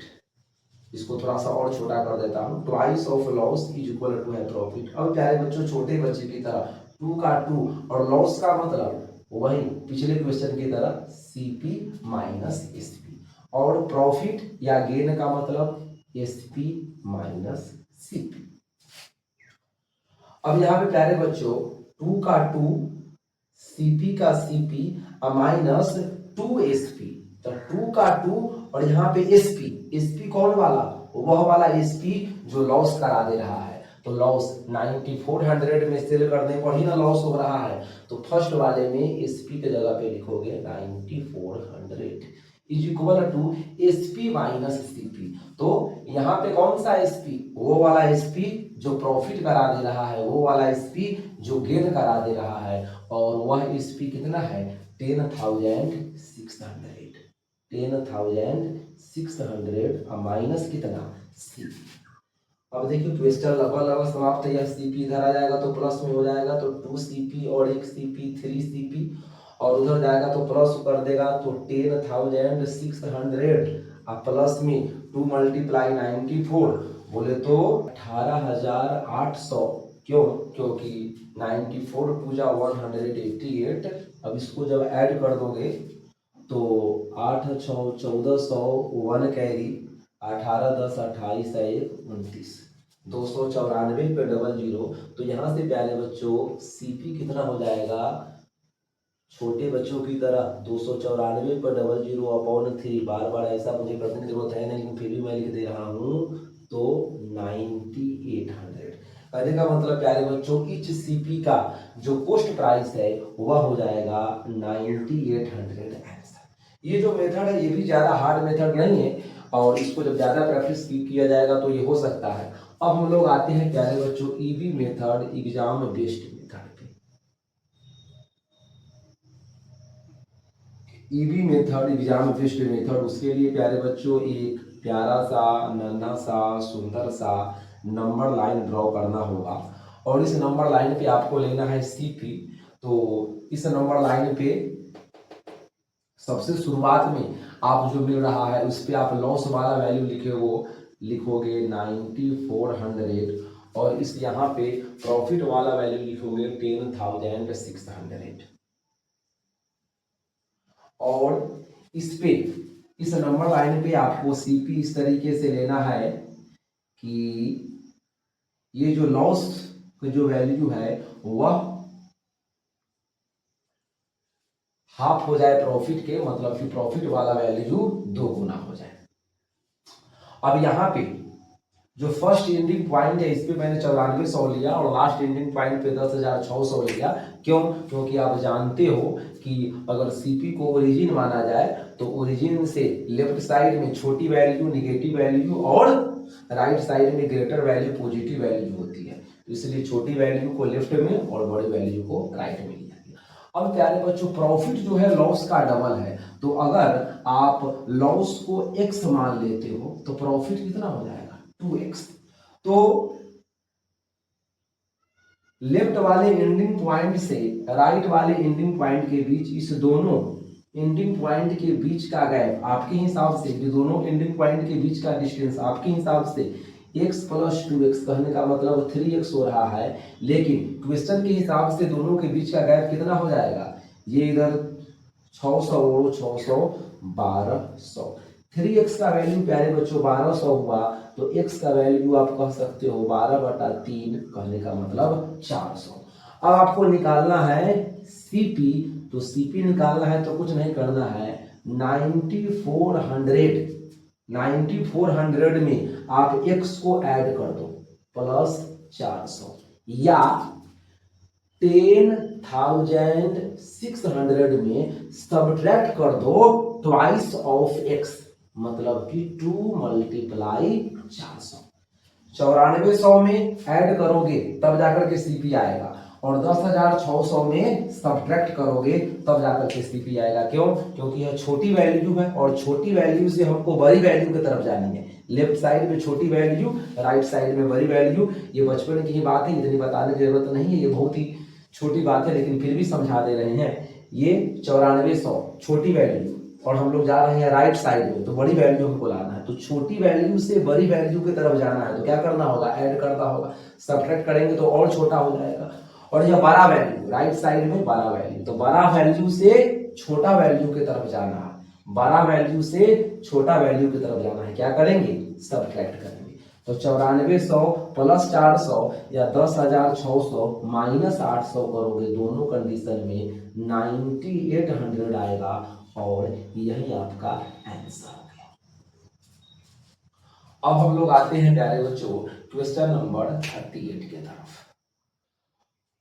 Speaker 1: इसको थोड़ा सा और छोटा कर देता हूं, twice of loss is equal to है प्रॉफिट। अब प्यारे बच्चों, छोटे बच्चे की तरह 2 का 2 और लॉस का मतलब वही पिछले क्वेश्चन की तरह सीपी माइनस एसपी, और प्रॉफिट या गेन का मतलब एसपी माइनस सीपी। अब यहाँ पे प्यारे बच्चों 2 का 2, सीपी का सीपी माइनस 2 एसपी, तो 2 का 2 और यहाँ पे एसपी, एसपी कौन वाला, वह वाला एसपी जो लॉस करा दे रहा है। तो लॉस 9400 में सेल करने पर ही ना लॉस हो रहा है, तो फर्स्ट वाले में एसपी के जगह पे लिखोगे 9400 is equal to SP minus CP. तो यहाँ पे कौन सा एसपी, वो वाला एसपी जो प्रॉफिट करा दे रहा है, वो वाला एसपी जो गेन करा दे रहा है, और वह एसपी कितना है 10,600, 10,600 माइनस कितना सीपी। अब देखिए क्वेश्चन लगभग लगभग समाप्त है। सीपी इधर आ जाएगा तो प्लस में हो जाएगा, तो 2 सीपी और 1 सीपी 3 सीपी, और उधर जाएगा तो प्लस कर देगा, तो 10,600 प्लस में 2 मल्टीप्लाई 94 बोले तो 18,800। क्यों, क्योंकि 94 पूजा 188। अब इसको जब ऐड कर दोगे तो 8 6 1400, 1 कैरी 18 10 28 1 29, 294 पे 00। तो यहाँ से प्यारे बच्चों सीपी कितना हो जाएगा, छोटे बच्चों की तरह 294 पर 00/3, बार बार ऐसा मुझे करने की जरूरत है नहीं, लेकिन फिर भी मैं लिख दे रहा हूँ, तो 9800। कहने का मतलब प्यारे बच्चों इच सीपी का जो कॉस्ट प्राइस है वह हो जाएगा 9800 आंसर। ये जो मेथड है ये भी ज्यादा हार्ड मेथड नहीं है, और इसको जब ज्यादा प्रैक्टिस किया जाएगा तो ये हो सकता है। अब हम लोग आते हैं प्यारे बच्चों EB method, exam based method पे। EB method, exam based method, उसके लिए प्यारे बच्चों एक प्यारा सा नन्हा सा सुंदर सा नंबर लाइन ड्रॉ करना होगा, और इस नंबर लाइन पे आपको लेना है सीपी। तो इस नंबर लाइन पे सबसे शुरुआत में आप जो मिल रहा है उस पे आप लॉस वाला वैल्यू लिखोगे 9400, और इस यहाँ पे प्रॉफिट वाला वैल्यू लिखोगे 10,600। और इस नंबर लाइन पे आपको सीपी इस तरीके से लेना है कि ये जो लॉस का जो वैल्यू है वह हाफ हो जाए प्रॉफिट के, मतलब कि प्रॉफिट वाला वैल्यू 2 गुना हो जाए। अब यहाँ पे जो फर्स्ट एंडिंग पॉइंट है इस पे मैंने 9400 लिया, और लास्ट एंडिंग पॉइंट पे 10,600 लिया। क्यों, क्योंकि आप जानते हो कि अगर सीपी को ओरिजिन माना जाए तो ओरिजिन से लेफ्ट साइड में छोटी वैल्यू निगेटिव वैल्यू, और राइट साइड में ग्रेटर वैल्यू पॉजिटिव वैल्यू होती है, इसलिए छोटी वैल्यू को लेफ्ट में और बड़ी वैल्यू को राइट में लिया। अब प्यारे बच्चों प्रॉफिट जो है लॉस का डबल है, तो अगर आप लॉस को x मान लेते हो तो प्रॉफिट कितना हो जाएगा 2x। तो लेफ्ट वाले एंडिंग पॉइंट से राइट वाले एंडिंग पॉइंट के बीच, इस दोनों एंडिंग पॉइंट के बीच का गैप आपके हिसाब से, जो दोनों एंडिंग पॉइंट के बीच का डिस्टेंस आपके हिसाब से x + 2x, कहने का मतलब 3x हो रहा है, लेकिन क्वेश्चन के हिसाब से दोनों के बीच का गैप कितना हो जाएगा, ये इधर 600 और 600 1200। 3x का वैल्यू प्यारे बच्चों 1200 हुआ, तो x का वैल्यू आप कह सकते हो 12/3, कहने का मतलब 400। अब आपको निकालना है सीपी, तो सीपी निकालना है तो कुछ नहीं करना है, 9400 में आप x को ऐड कर दो प्लस 400, या 10,600 में सब्ट्रैक्ट कर दो ट्वाइस ऑफ x, मतलब कि 2 मल्टीप्लाई 400। 9400 में ऐड करोगे तब जाकर के सीपी आएगा, और 10,600 में सब्ट्रैक्ट करोगे तब जाकर के सीपी आएगा। क्यों? क्योंकि यह छोटी वैल्यू है और छोटी वैल्यू से हमको बड़ी वैल्यू की तरफ जानी है। लेफ्ट साइड में छोटी वैल्यू, राइट साइड में बड़ी वैल्यू। ये बचपन की ही बात है, इतनी बताने की जरूरत नहीं है, ये बहुत ही छोटी बात है, लेकिन फिर भी समझा दे रहे हैं। ये 9400 छोटी वैल्यू और हम लोग जा रहे हैं राइट साइड में, तो बड़ी वैल्यू हमको लाना है। तो छोटी वैल्यू से बड़ी वैल्यू की तरफ जाना है तो क्या करना होगा? ऐड करना होगा। सब्ट्रैक्ट करेंगे तो और छोटा हो जाएगा। और यह बड़ा वैल्यू, राइट साइड में बड़ा वैल्यू, तो बड़ा वैल्यू से छोटा वैल्यू की तरफ जाना है। बड़ा वैल्यू से छोटा वैल्यू की तरफ जाना है। क्या करेंगे? सब्ट्रैक्ट करेंगे। तो 9400 प्लस 400 या 10,600 माइनस 800 करोगे, दोनों कंडीशन में 9800 आएगा और यही आपका आंसर हो गया। अब हम लोग आते हैं प्यारे बच्चों क्वेश्चन नंबर 38 की तरफ।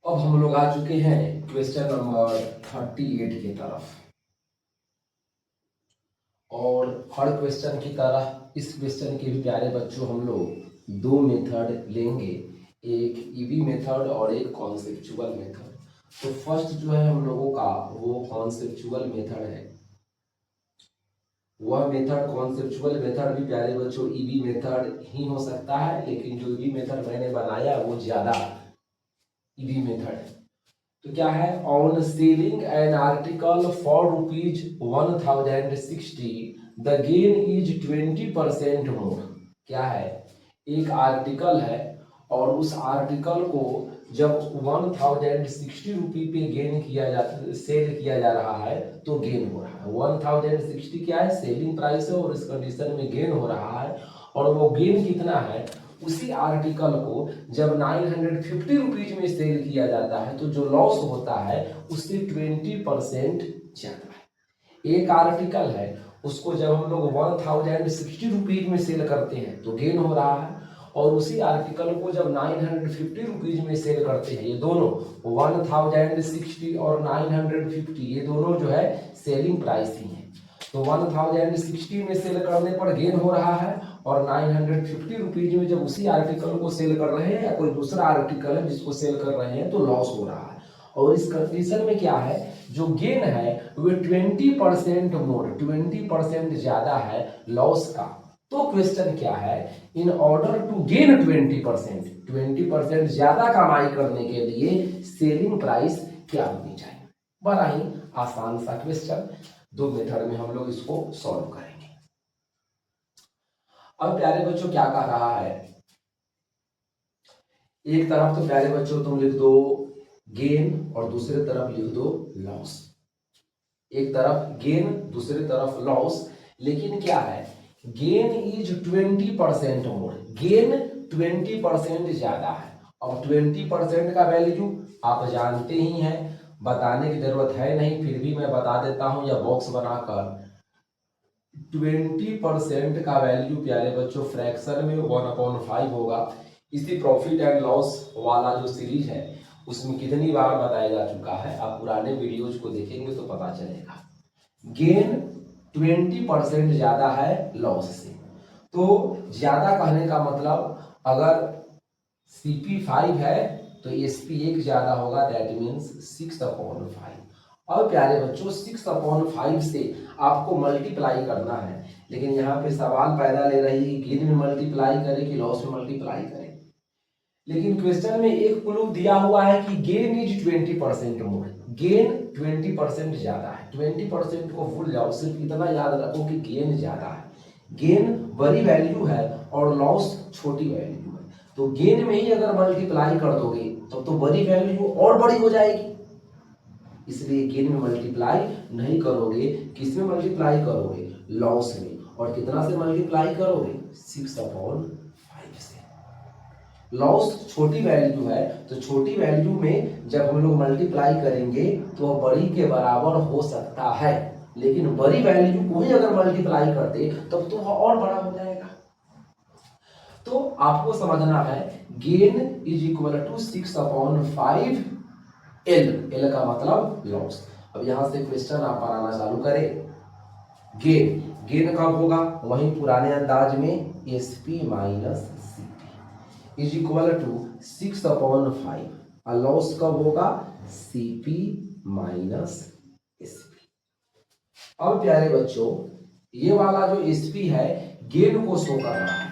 Speaker 1: अब हम लोग आ चुके हैं क्वेश्चन नंबर 38 की तरफ और हर क्वेश्चन की तरह इस क्वेश्चन के भी प्यारे बच्चों हम लोग दो मेथड लेंगे, एक ईबी मेथड और एक कॉन्सेप्चुअल मेथड। तो फर्स्ट जो है हम लोगों का वो कॉन्सेप्चुअल मेथड है। वह मेथड कॉन्सेप्चुअल मेथड भी प्यारे बच्चों ईबी मेथड ही हो सकता है, लेकिन जो ईबी मेथड मैंने बनाया वो ज्यादा ईबी मेथड है। तो क्या है? On selling an article for ₹1060 the gain is 20% मोर। क्या है? एक आर्टिकल है और उस आर्टिकल को जब 1060 पे गेन किया जाता, सेल किया जा रहा है तो गेन हो रहा है। 1060 क्या है? सेलिंग प्राइस है और इस कंडीशन में गेन हो रहा है। और वो गेन कितना है? उसी आर्टिकल को जब 950 रुपीज में सेल किया जाता है तो जो लॉस होता है उससे 20% ज्यादा है। एक आर्टिकल है, उसको जब हम लोग 1060 रुपीज में सेल करते हैं तो गेन हो रहा है, और उसी आर्टिकल को जब 950 रुपीज में सेल करते हैं, ये दोनों 1060 और 950 ये दोनों जो है सेलिंग प्राइस ही है। तो 1060 में सेल करने पर गेन हो रहा है और 950 रुपीज में जब उसी आर्टिकल को सेल कर रहे हैं या कोई दूसरा आर्टिकल है जिसको सेल कर रहे हैं तो लॉस हो रहा है। और इस कंडीशन में क्या है? जो गेन है वो 20% मोर, 20% ज्यादा है लॉस का। तो क्वेश्चन क्या है? इन ऑर्डर टू गेन 20% ज्यादा कमाई करने के लिए सेलिंग प्राइस क्या होनी चाहिए? बड़ा ही आसान सा क्वेश्चन, दो मेथड में हम लोग इसको सॉल्व करेंगे। अब प्यारे बच्चों क्या कह रहा है? एक तरफ तो प्यारे बच्चों तुम लिख दो गेन और दूसरी तरफ लिख दो लॉस। एक तरफ गेन दूसरी तरफ लॉस, लेकिन क्या है? गेन इज 20% मोर, गेन 20% ज्यादा है। अब 20% का वैल्यू आप जानते ही हैं, बताने की जरूरत है नहीं, फिर भी मैं बता देता हूं या बॉक्स बनाकर। 20% का वैल्यू प्यारे बच्चों फ्रैक्शन में 1/5 होगा। इसी प्रॉफिट एंड लॉस वाला जो सीरीज है उसमें कितनी बार बताया जा चुका है, आप पुराने वीडियोज को देखेंगे तो पता चलेगा। गेन 20% ज्यादा है लॉस से। तो ज्यादा कहने का मतलब अगर CP5 है तो SP1 ज्यादा होगा, दैट मीन्स 6/5। अब प्यारे बच्चों 6/5 से आपको मल्टीप्लाई करना है, लेकिन यहाँ पे सवाल पैदा ले रही है गेन में मल्टीप्लाई करे कि लॉस में मल्टीप्लाई करे। लेकिन क्वेश्चन में एक क्लू दिया हुआ है कि गेन इज 20% मोर, गेन 20% ज्यादा है। 20% को भूल जाओ, सिर्फ इतना याद रखो कि गेन ज्यादा है। गेन बड़ी वैल्यू है और लॉस छोटी वैल्यू है, तो गेन में ही अगर मल्टीप्लाई कर दोगे तो बड़ी वैल्यू और बड़ी हो जाएगी, इसलिए गेन में मल्टीप्लाई नहीं करोगे। किसमें मल्टीप्लाई करोगे? लॉस में। और कितना से मल्टीप्लाई करोगे? 6/5 से। लॉस छोटी वैल्यू है तो छोटी वैल्यू में जब हम लोग मल्टीप्लाई करेंगे तो वह बड़ी के बराबर हो सकता है, लेकिन बड़ी वैल्यू को ही अगर मल्टीप्लाई करते तब तो वह और बड़ा हो जाएगा। तो आपको समझना है gain is equal to 6/5 L का मतलब लॉस। अब यहां से क्वेश्चन आप बनाना चालू करें। गेन, गेन कब होगा? वहीं पुराने अंदाज में SP minus CP is equal to 6/5। और लॉस कब होगा, सीपी माइनस एसपी। अब प्यारे बच्चों ये वाला जो एसपी है गेन को शो कर रहा है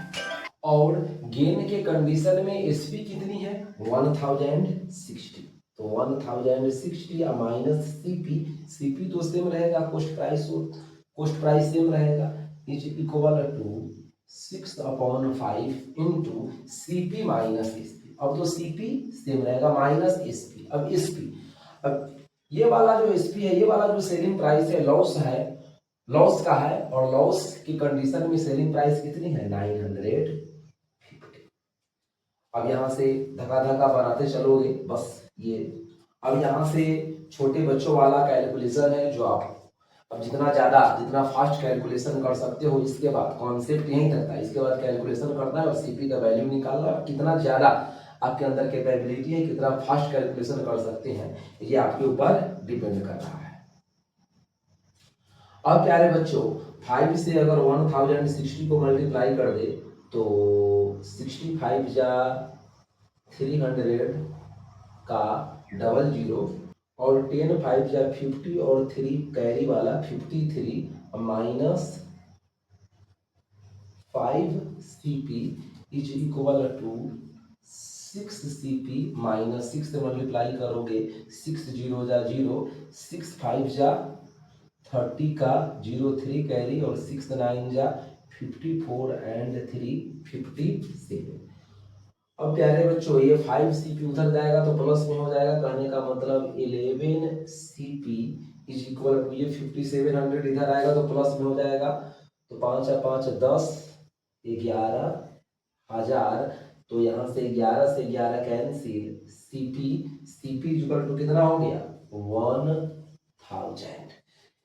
Speaker 1: और गेन के कंडीशन में एसपी कितनी है 1060, तो 1060 माइनस सीपी, सीपी तो सेम रहेगा, कॉस्ट प्राइस सेम रहेगा, is equal to 6/5 into CP minus SP. अब तो सीपी सेम रहेगा माइनस एसपी। अब एसपी, अब ये वाला जो एसपी है, ये वाला जो सेलिंग प्राइस है लॉस का है और लॉस की कंडीशन में सेलिंग प्राइस कितनी है 950। अब यहां से धक्का धक्का बनाते चलोगे बस ये। अब यहां से छोटे बच्चों वाला कैलकुलेशन है जो आप अब जितना फास्ट कैलकुलेशन कर सकते हो, इसके बाद कॉन्सेप्ट यही तक था, इसके बाद कैलकुलेशन करना है और सीपी का वैल्यू निकालना है। कितना ज्यादा आपके अंदर कैपेबिलिटी है, कितना फास्ट कैलकुलेशन कर सकते हैं, ये आपके ऊपर डिपेंड कर रहा है। अब प्यारे बच्चों 5 से अगर 1060 को मल्टीप्लाई कर दे तो 65 जा 300 का डबल जीरो और 10 5 जा 50 और 3 कैरी वाला 53 minus 5 CP is equal to 6 CP minus 6 से मल्टीप्लाई करोगे 6 0 जा 0, 6 5 जा 30 का 0 3 कैरी और 6 9 जा 54 एंड 3 57। अब प्यारे बच्चों ये 5 सीपी उधर जाएगा तो प्लस में हो जाएगा, कहने का मतलब 11 सीपी इज इक्वल टू ये 5700 इधर आएगा तो प्लस में हो जाएगा, तो 5 5 10 11,000, तो यहाँ से 11 से 11 कैंसिल, सीपी इक्वल टू कितना हो गया 1000।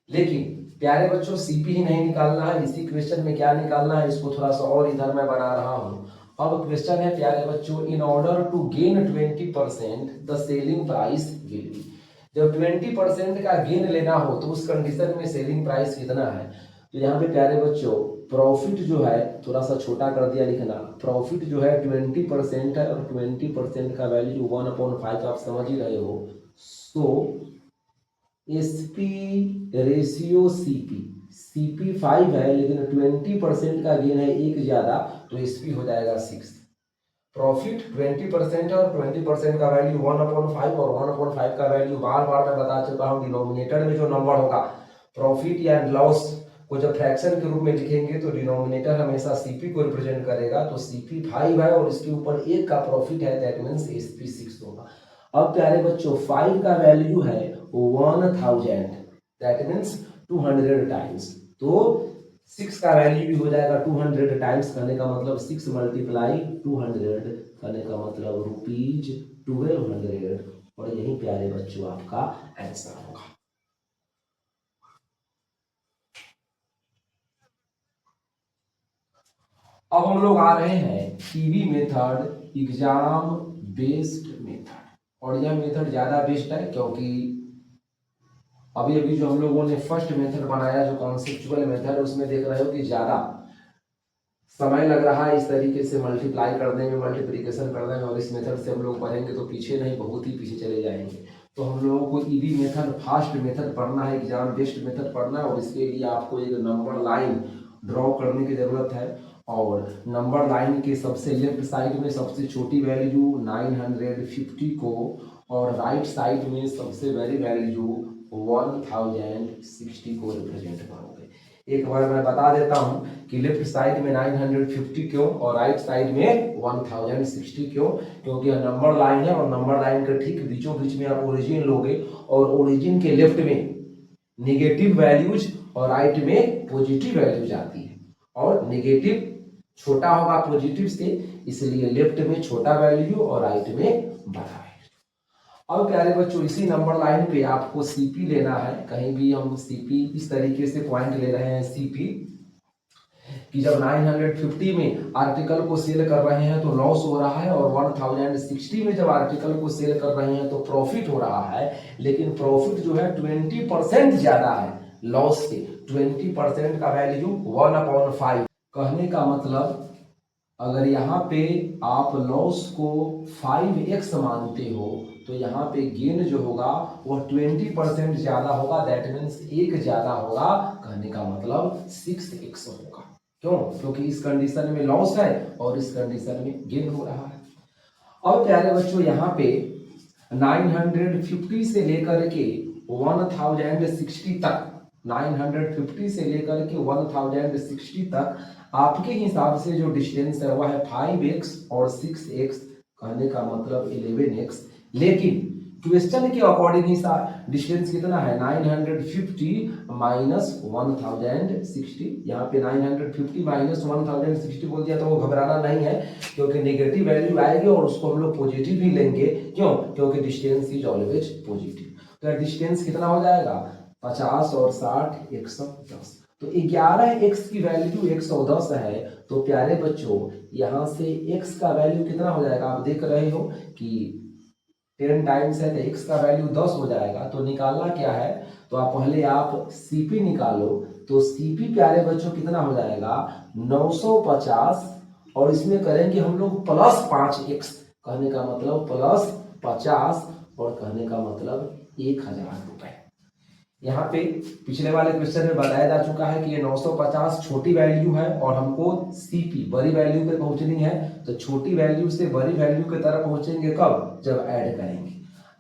Speaker 1: लेकिन प्यारे बच्चों सीपी ही नहीं निकालना है, इसी क्वेश्चन में क्या निकालना है इसको थोड़ा सा और इधर मैं बना रहा हूं। अब क्वेश्चन है प्यारे बच्चों, in order to gain 20% the selling price will be. जब 20% का गेन लेना हो तो उस कंडीशन में सेलिंग प्राइस कितना है। तो यहाँ पे प्यारे बच्चों प्रॉफिट जो है थोड़ा सा छोटा कर दिया लिखना, प्रॉफिट जो है 20% है और 20% का वैल्यू 1/5 आप समझ ही रहे हो। सो एसपी रेशियो सीपी 5 है लेकिन 20% का गेन है एक ज्यादा, तो एसपी हो जाएगा 6। प्रॉफिट 20% है और 20% का वैल्यू 1/5 और 1/5 का वैल्यू बार बार मैं बता चुका हूँ, डिनोमिनेटर में जो नंबर होगा प्रॉफिट या लॉस को जब फ्रैक्शन के रूप में लिखेंगे तो डिनोमिनेटर हमेशा सीपी को रिप्रेजेंट करेगा, तो सीपी 5 है और इसके ऊपर 1 का प्रॉफिट है, दैट मीन्स एसपी 6 होगा। अब प्यारे बच्चों 5 का वैल्यू है 1000, दैट मीन्स 200 टाइम्स, तो 6 का वैल्यू भी हो जाएगा 200 टाइम्स, कहने का मतलब 6 मल्टीप्लाई 200, कहने का मतलब रुपीज 1200, और यही प्यारे बच्चों आपका आंसर होगा। अब हम लोग आ रहे हैं TV method, exam based method, और यह मेथड ज्यादा बेस्ट है क्योंकि अभी अभी जो हम लोगों ने फर्स्ट मेथड बनाया जो कॉन्सेप्चुअल मेथड, उसमें देख रहे हो कि ज्यादा समय लग रहा है इस तरीके से मल्टीप्लाई करने में, मल्टीप्लिकेशन करने में, और इस मेथड से हम लोग पढ़ेंगे तो पीछे नहीं बहुत ही पीछे चले जाएंगे। तो हम लोगों को ईवी मेथड, फास्ट मेथड पढ़ना है, एग्जाम बेस्ड मेथड पढ़ना है, और इसके लिए आपको एक नंबर लाइन ड्रॉ करने की जरूरत है, और नंबर लाइन के सबसे लेफ्ट साइड में सबसे छोटी वैल्यू 950 को और राइट साइड में सबसे बड़ी वैल्यू 1060 को रिप्रेजेंट करोगे। एक बार मैं बता देता हूं कि लेफ्ट साइड में 950 क्यों और राइट साइड में 1060 क्यों, क्योंकि यह नंबर लाइन है और नंबर लाइन के ठीक बीचों बीच में आप ओरिजिन लोगे और ओरिजिन के लेफ्ट में नेगेटिव वैल्यूज और राइट में पॉजिटिव वैल्यूज आती है, और नेगेटिव छोटा होगा पॉजिटिव से, इसलिए लेफ्ट में छोटा वैल्यू और राइट में बड़ा वैल्यू। अब प्यारे बच्चों इसी नंबर लाइन पे आपको सीपी लेना है, कहीं भी हम सीपी इस तरीके से पॉइंट ले रहे हैं सीपी कि जब 950 में आर्टिकल को सेल कर रहे हैं तो लॉस हो रहा है, और 1060 में जब आर्टिकल को सेल कर रहे हैं तो प्रॉफिट हो रहा है, लेकिन प्रॉफिट जो है 20% ज्यादा है लॉस से, 20% का वैल्यू 1/5, कहने का मतलब अगर यहाँ पे आप लॉस को 5x मानते हो तो यहाँ पे गेन जो होगा वह 20% ज़्यादा होगा, दैट मीन्स एक ज़्यादा होगा, कहने का मतलब 6x होगा। क्यों? क्योंकि इस कंडीशन में लॉस है और इस कंडीशन में गेन हो रहा है। अब प्यारे बच्चों यहाँ पे 950 से लेकर के 1060 तक, 950 से लेकर के 1060 तक आपके हिसाब से जो डिस्टेंस है वह है 5x और 6x, कहने का मतलब 11x। लेकिन क्वेश्चन के अकॉर्डिंग ही डिस्टेंस कितना है, 950 माइनस 1060। यहाँ पे 950 माइनस 1060 बोल दिया तो वो घबराना नहीं है, क्योंकि नेगेटिव वैल्यू आएगी और उसको हम लोग पॉजिटिव ही लेंगे। क्यों? क्योंकि डिस्टेंस इज ऑलवेज पॉजिटिव। तो डिस्टेंस कितना हो जाएगा, 50 और 60 110। तो 11x की वैल्यू 110 है। तो प्यारे बच्चों यहाँ से x का वैल्यू कितना हो जाएगा, आप देख रहे हो कि 10 टाइम्स है तो x का वैल्यू 10 हो जाएगा। तो निकालना क्या है, तो आप पहले आप CP निकालो। तो CP प्यारे बच्चों कितना हो जाएगा, 950, और इसमें करेंगे हम लोग प्लस 5x, कहने का मतलब प्लस 50, और कहने का मतलब 1000 रुपए। यहाँ पे पिछले वाले क्वेश्चन में बताया जा चुका है कि ये 950 छोटी वैल्यू है और हमको CP बड़ी वैल्यू पे पहुंचनी है। तो छोटी वैल्यू से बड़ी वैल्यू की तरफ पहुंचेंगे कब, जब ऐड करेंगे।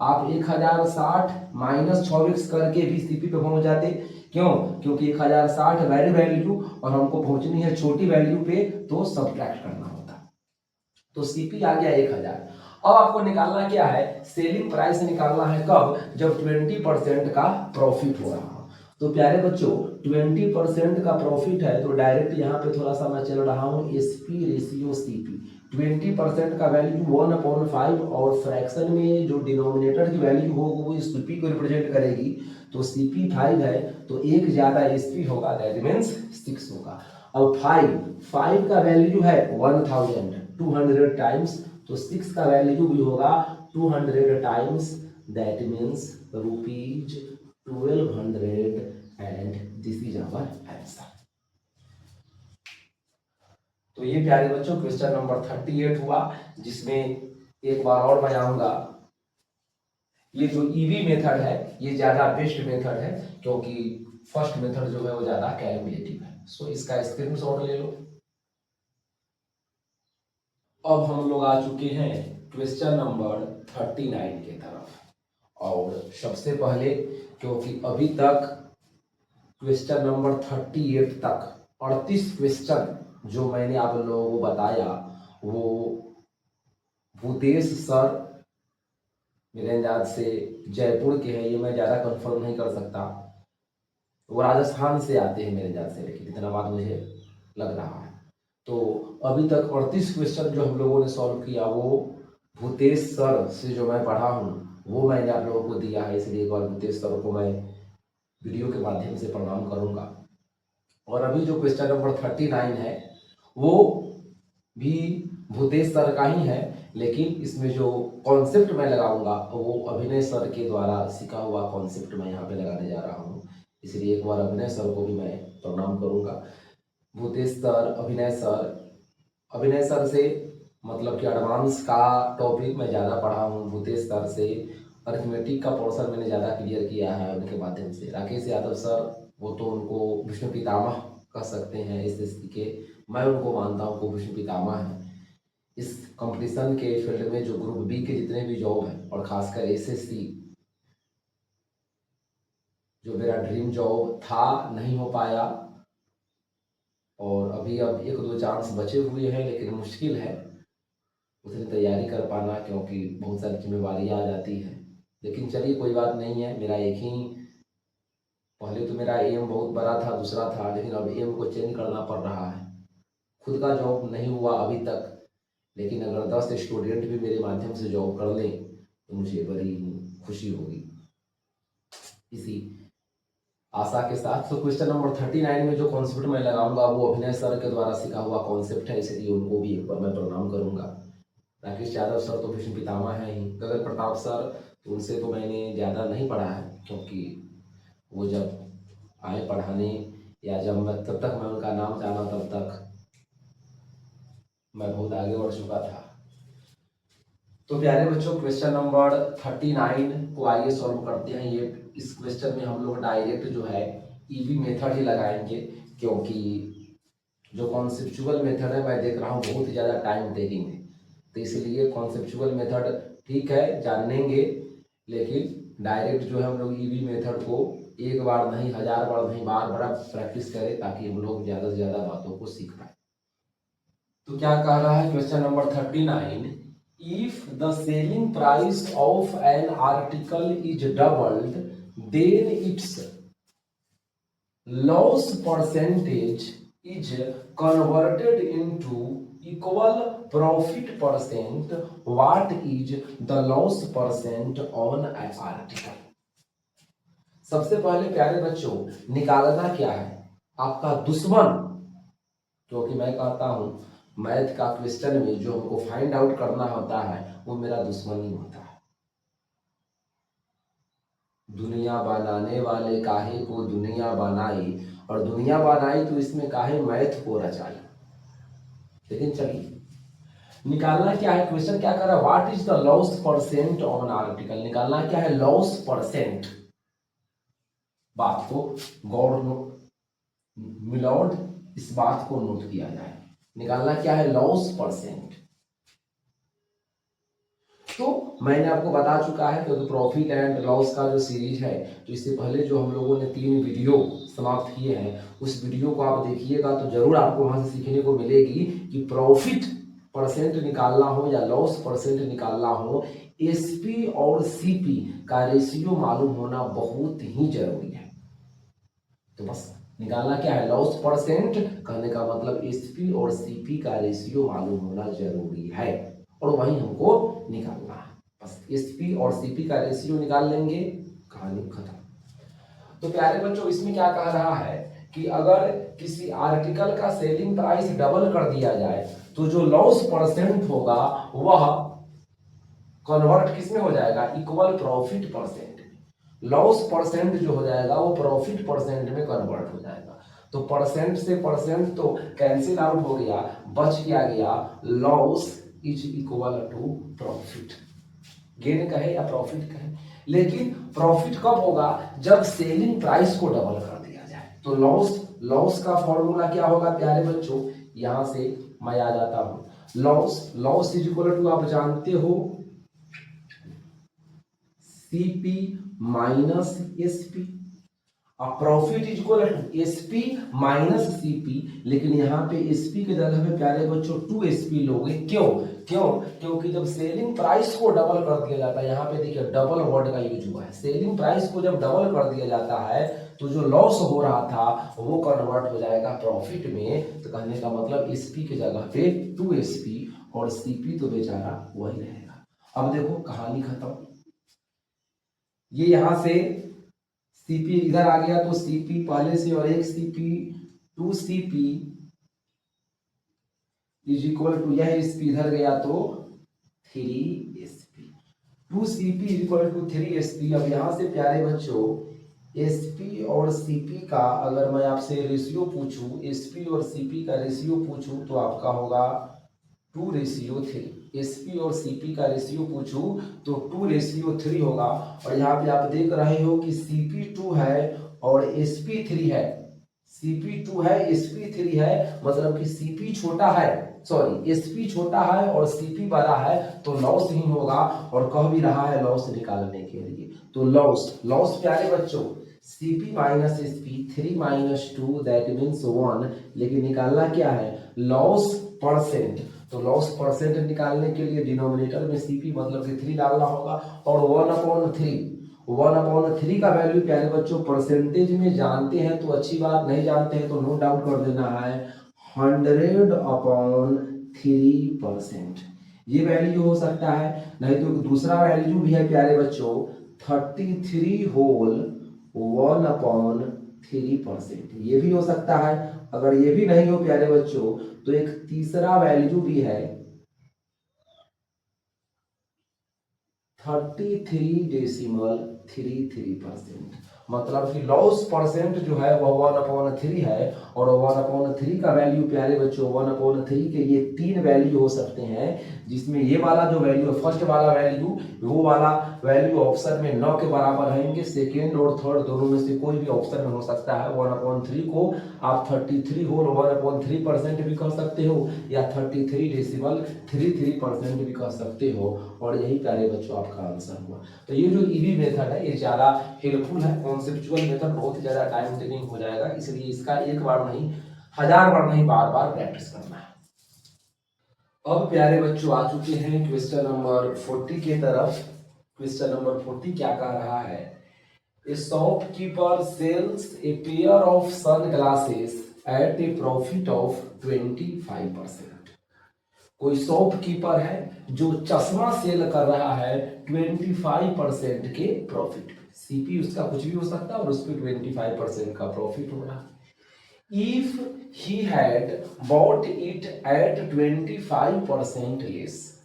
Speaker 1: आप 1060 माइनस 6x करके भी CP पे पहुंच जाते। क्यों? क्योंकि 1060 बड़ी वैल्यू और हमको पहुंचनी है छोटी वैल्यू पे, तो सब्ट्रैक्ट करना होता। तो CP आ गया 1000। अब आपको निकालना क्या है, सेलिंग प्राइस निकालना है कब, जब 20% का प्रॉफिट हो रहा हो। तो प्यारे बच्चों 20% का प्रॉफिट है, तो डायरेक्ट यहाँ पे थोड़ा सा मैं चल रहा हूँ SP रेशियो CP। 20% का वैल्यू 1/5 और फ्रैक्शन में जो डिनोमिनेटर की वैल्यू होगी वो CP को रिप्रेजेंट करेगी। तो CP 5 है तो एक ज्यादा SP होगा, दैट मीन्स 6 होगा। अब 5 का वैल्यू है 1000 200 टाइम्स, तो 6 का वैल्यू भी होगा 200 times, that means rupees 1200, and this is our answer. तो ये प्यारे बच्चों क्वेश्चन नंबर 38 हुआ, जिसमें एक बार और मैं आऊंगा। ये जो EV मेथड है ये ज्यादा बेस्ट मेथड है, क्योंकि फर्स्ट मेथड जो है वो ज्यादा कैलकुलेटिव है। सो इसका स्क्रीनशॉट ले लो। अब हम लोग आ चुके हैं क्वेश्चन नंबर 39 के तरफ। और सबसे पहले, क्योंकि अभी तक क्वेश्चन नंबर 38 तक 38 क्वेश्चन जो मैंने आप लोगों को बताया वो भूतेश सर मेरे अंदाज से जयपुर के हैं, ये मैं ज़्यादा कंफर्म नहीं कर सकता। वो राजस्थान से आते हैं मेरे अंदाज से, लेकिन इतना बात मुझे लग रहा है। तो अभी तक 38 क्वेश्चन जो हम लोगों ने सॉल्व किया वो भूतेश सर से जो मैं पढ़ा हूँ वो मैंने आप लोगों को दिया है, इसलिए एक बार भूतेश सर को मैं वीडियो के माध्यम से प्रणाम करूंगा। और अभी जो क्वेश्चन नंबर 39 है वो भी भूतेश सर का ही है, लेकिन इसमें जो कॉन्सेप्ट मैं लगाऊंगा वो अभिनय सर के द्वारा सीखा हुआ कॉन्सेप्ट मैं यहाँ पे लगाने जा रहा हूँ, इसलिए एक बार अभिनय सर को भी मैं प्रणाम करूंगा। भूतेश सर, अभिनय सर से मतलब कि एडवांस का टॉपिक मैं ज़्यादा पढ़ा हूँ। भूतेश सर से अरिथमेटिक का पोर्शन मैंने ज़्यादा क्लियर किया है उनके माध्यम से। राकेश यादव सर, वो तो उनको विष्णु पितामह कह सकते हैं SSC के, मैं उनको मानता हूँ कि विष्णु पितामह है इस कंपटीशन के फील्ड में। जो ग्रुप B के जितने भी जॉब हैं और खासकर SSC जो मेरा ड्रीम जॉब था, नहीं हो पाया, और अभी अब 1-2 चांस बचे हुए हैं, लेकिन मुश्किल है उतनी तैयारी कर पाना, क्योंकि बहुत सारी जिम्मेवारियाँ आ जाती हैं। लेकिन चलिए कोई बात नहीं है, मेरा एक ही, पहले तो मेरा एम बहुत बड़ा था, दूसरा था, लेकिन अब एम को चेंज करना पड़ रहा है। खुद का जॉब नहीं हुआ अभी तक, लेकिन अगर 10 स्टूडेंट भी मेरे माध्यम से जॉब कर लें तो मुझे बड़ी खुशी होगी। इसी आशा के साथ तो क्वेश्चन नंबर 39 में जो कॉन्सेप्ट मैं लगाऊंगा वो अभिनय सर के द्वारा सीखा हुआ कॉन्सेप्ट है, इसलिए उनको भी एक बार मैं प्रणाम करूंगा। राकेश यादव सर तो विष्णु पितामह है ही। गगन प्रताप सर, तो उनसे तो मैंने ज़्यादा नहीं पढ़ा है, क्योंकि वो जब आए पढ़ाने या जब मैं तब तक मैं उनका नाम जाना तब तक मैं बहुत आगे बढ़ चुका था। तो प्यारे बच्चों क्वेश्चन नंबर 39 को आइए सॉल्व करते हैं। ये इस क्वेश्चन में हम लोग डायरेक्ट जो है ईवी मेथड ही लगाएंगे, क्योंकि जो कॉन्सेप्चुअल मेथड है मैं देख रहा हूँ बहुत ही ज़्यादा टाइम टेकिंग है, तो इसलिए कॉन्सेप्चुअल मेथड ठीक है जानेंगे, लेकिन डायरेक्ट जो है हम लोग ईवी मेथड को एक बार नहीं, 1000 बार नहीं, बार बार प्रैक्टिस करें ताकि हम लोग ज़्यादा से ज़्यादा बातों को सीख पाए। तो क्या कह रहा है question number 39, if the selling price of an article is doubled then it's loss percentage is converted into equal profit percent, what is the loss percent on a article. सबसे पहले प्यारे बच्चों निकालना क्या है, आपका दुश्मन, क्योंकि मैं कहता हूं मैथ का क्वेश्चन में जो हमको फाइंड आउट करना होता है वो मेरा दुश्मन ही होता है। दुनिया बनाने वाले काहे को दुनिया बनाई, और दुनिया बनाई तो इसमें काहे मैथ को रचाई। लेकिन चलिए निकालना क्या है, क्वेश्चन क्या कर रहा है, what is the loss percent on article. निकालना क्या है, लॉस परसेंट। बात को गौर मिलॉर्ड इस बात को नोट किया जाए, निकालना क्या है, लॉस परसेंट। तो मैंने आपको बता चुका है क्योंकि प्रॉफिट एंड लॉस का जो सीरीज है, तो इससे पहले जो हम लोगों ने 3 वीडियो समाप्त किए हैं उस वीडियो को आप देखिएगा तो जरूर आपको वहां से सीखने को मिलेगी कि प्रॉफिट परसेंट निकालना हो या लॉस परसेंट निकालना हो, एसपी और सीपी का रेशियो मालूम होना बहुत ही जरूरी है। तो बस निकालना क्या है, लॉस परसेंट, कहने का मतलब एसपी और सीपी का रेशियो मालूम होना जरूरी है, और वही हमको निकालना है। बस एसपी और सीपी का रेशियो निकाल लेंगे, कहानी खत्म। तो प्यारे बच्चों इसमें क्या कह रहा है कि अगर किसी आर्टिकल का सेलिंग प्राइस डबल कर दिया जाए तो जो लॉस परसेंट होगा वह कन्वर्ट किसमें हो जाएगा, equal profit percent. Loss percent जो हो जाएगा वो प्रॉफिट परसेंट में कन्वर्ट हो जाएगा। तो परसेंट से परसेंट तो कैंसिल आउट हो गया, बच क्या गया, loss is equal to profit. Gain कहे या प्रॉफिट कहे, लेकिन प्रॉफिट कब होगा, जब सेलिंग प्राइस को डबल कर दिया जाए। तो लॉस का फॉर्मूला क्या होगा प्यारे बच्चों, यहां से मैं आ जाता हूं। लॉस इज इक्वल टू आप जानते हो सीपी माइनस एसपी, अब profit is equal to SP minus CP, लेकिन यहाँ पे एसपी के जगह पे प्यारे बच्चों 2 एसपी लोगे। क्यों क्यों, क्योंकि जब सेलिंग प्राइस को डबल कर दिया जाता है, यहाँ पे देखिए डबल वर्ड का यूज हुआ है, सेलिंग प्राइस को जब डबल कर दिया जाता है तो जो लॉस हो रहा था वो कन्वर्ट हो जाएगा प्रॉफिट में। तो कहने का मतलब एसपी के जगह पे 2 एसपी और सीपी तो बेचारा वही रहेगा। अब देखो कहानी खत्म, ये यहां से सीपी इधर आ गया तो सीपी पहले से और एक CP 2 CP is equal to, यह एसपी इधर गया तो 3 SP, 2 CP is equal to 3 SP. अब यहां से प्यारे बच्चों एसपी और सीपी का अगर मैं आपसे रेशियो पूछूं, एसपी और सीपी का रेशियो पूछूं तो आपका होगा 2:3। एसपी और सीपी का रेशियो पूछूं तो 2:3 होगा। और यहाँ पे आप देख रहे हो कि CP2 है और SP3 है, CP2 है SP3 है, मतलब कि CP छोटा है, सॉरी SP छोटा है और CP बड़ा है, तो लॉस ही होगा। और कह भी रहा है लॉस निकालने के लिए, तो लॉस प्यारे बच्चों CP minus SP 3 minus 2 that means 1, लेकिन निकालना क्या है, लॉस परसेंट। तो लॉस परसेंट निकालने के लिए डिनोमिनेटर में सीपी मतलब कि 3 डालना होगा, और 1/3 का वैल्यू प्यारे बच्चों परसेंटेज में जानते हैं तो अच्छी बात, नहीं जानते हैं तो नोट डाउन कर देना है 100/3%। ये वैल्यू हो सकता है, नहीं तो दूसरा वैल्यू भी है प्यारे बच्चों 33 होल 1/3%, ये भी हो सकता है। अगर ये भी नहीं हो प्यारे बच्चों तो एक तीसरा वैल्यू भी है 33.33%। मतलब कि लॉस परसेंट जो है वह 1/3 है, और 1/3 का वैल्यू प्यारे बच्चों 1/3 के ये 3 वैल्यू हो सकते हैं, जिसमें ये वाला जो वैल्यू है फर्स्ट वाला वैल्यू, वो वाला वैल्यू ऑप्शन में 9 के बराबर रहेंगे, सेकेंड और थर्ड दोनों में से कोई भी ऑप्शन में हो सकता है। 1/3 को आप 33 होल 1/3% भी कह सकते हो, या 33.33% भी कह सकते हो, और यही प्यारे बच्चों आपका आंसर हुआ। तो ये जो ईवी मेथड है ये ज़्यादा हेल्पफुल है, कॉन्सेप्चुअल मेथड बहुत ही ज़्यादा टाइम टेकिंग हो जाएगा, इसलिए इसका एक बार नहीं 1000 बार नहीं बार बार प्रैक्टिस करना है। अब प्यारे बच्चों आ चुके हैं क्वेश्चन नंबर 40 के तरफ। क्वेश्चन नंबर 40 क्या कह रहा है, a shopkeeper sells a pair of sunglasses at a profit of 25%। कोई शॉपकीपर है जो चश्मा सेल कर रहा है 25% के प्रॉफिट पे। सीपी उसका कुछ भी हो सकता है और उस पर 25% का प्रॉफिट हो रहा है। If he had bought it at 25% less,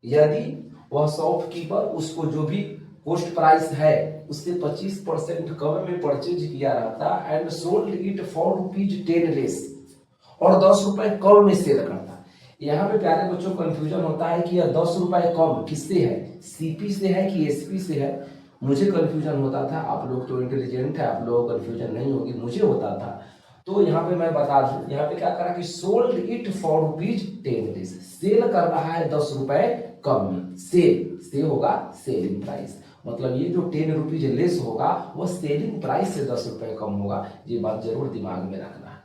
Speaker 1: यदि वह शॉपकीपर उसको जो भी कॉस्ट प्राइस है उससे 25% कम में परचेज किया रहता, and sold it for ₹10 less, और 10 रुपए कम में सेल करता। यहाँ पे प्यारे बच्चों कंफ्यूजन होता है कि यह 10 रुपए कम किससे है, सीपी से है कि एसपी से है। मुझे कंफ्यूजन होता था, आप लोग तो इंटेलिजेंट है, आप लोगों को कंफ्यूजन नहीं होगी, मुझे होता था। तो यहाँ पे मैं बता दूं, यहाँ पे क्या करा कि sold it for ₹10 less, sell कर रहा है 10 रुपए कम में। सेल से होगा सेलिंग प्राइस, मतलब ये जो 10 रुपीज लेस होगा वह सेलिंग प्राइस से 10 रुपए कम होगा। ये बात जरूर दिमाग में रखना है।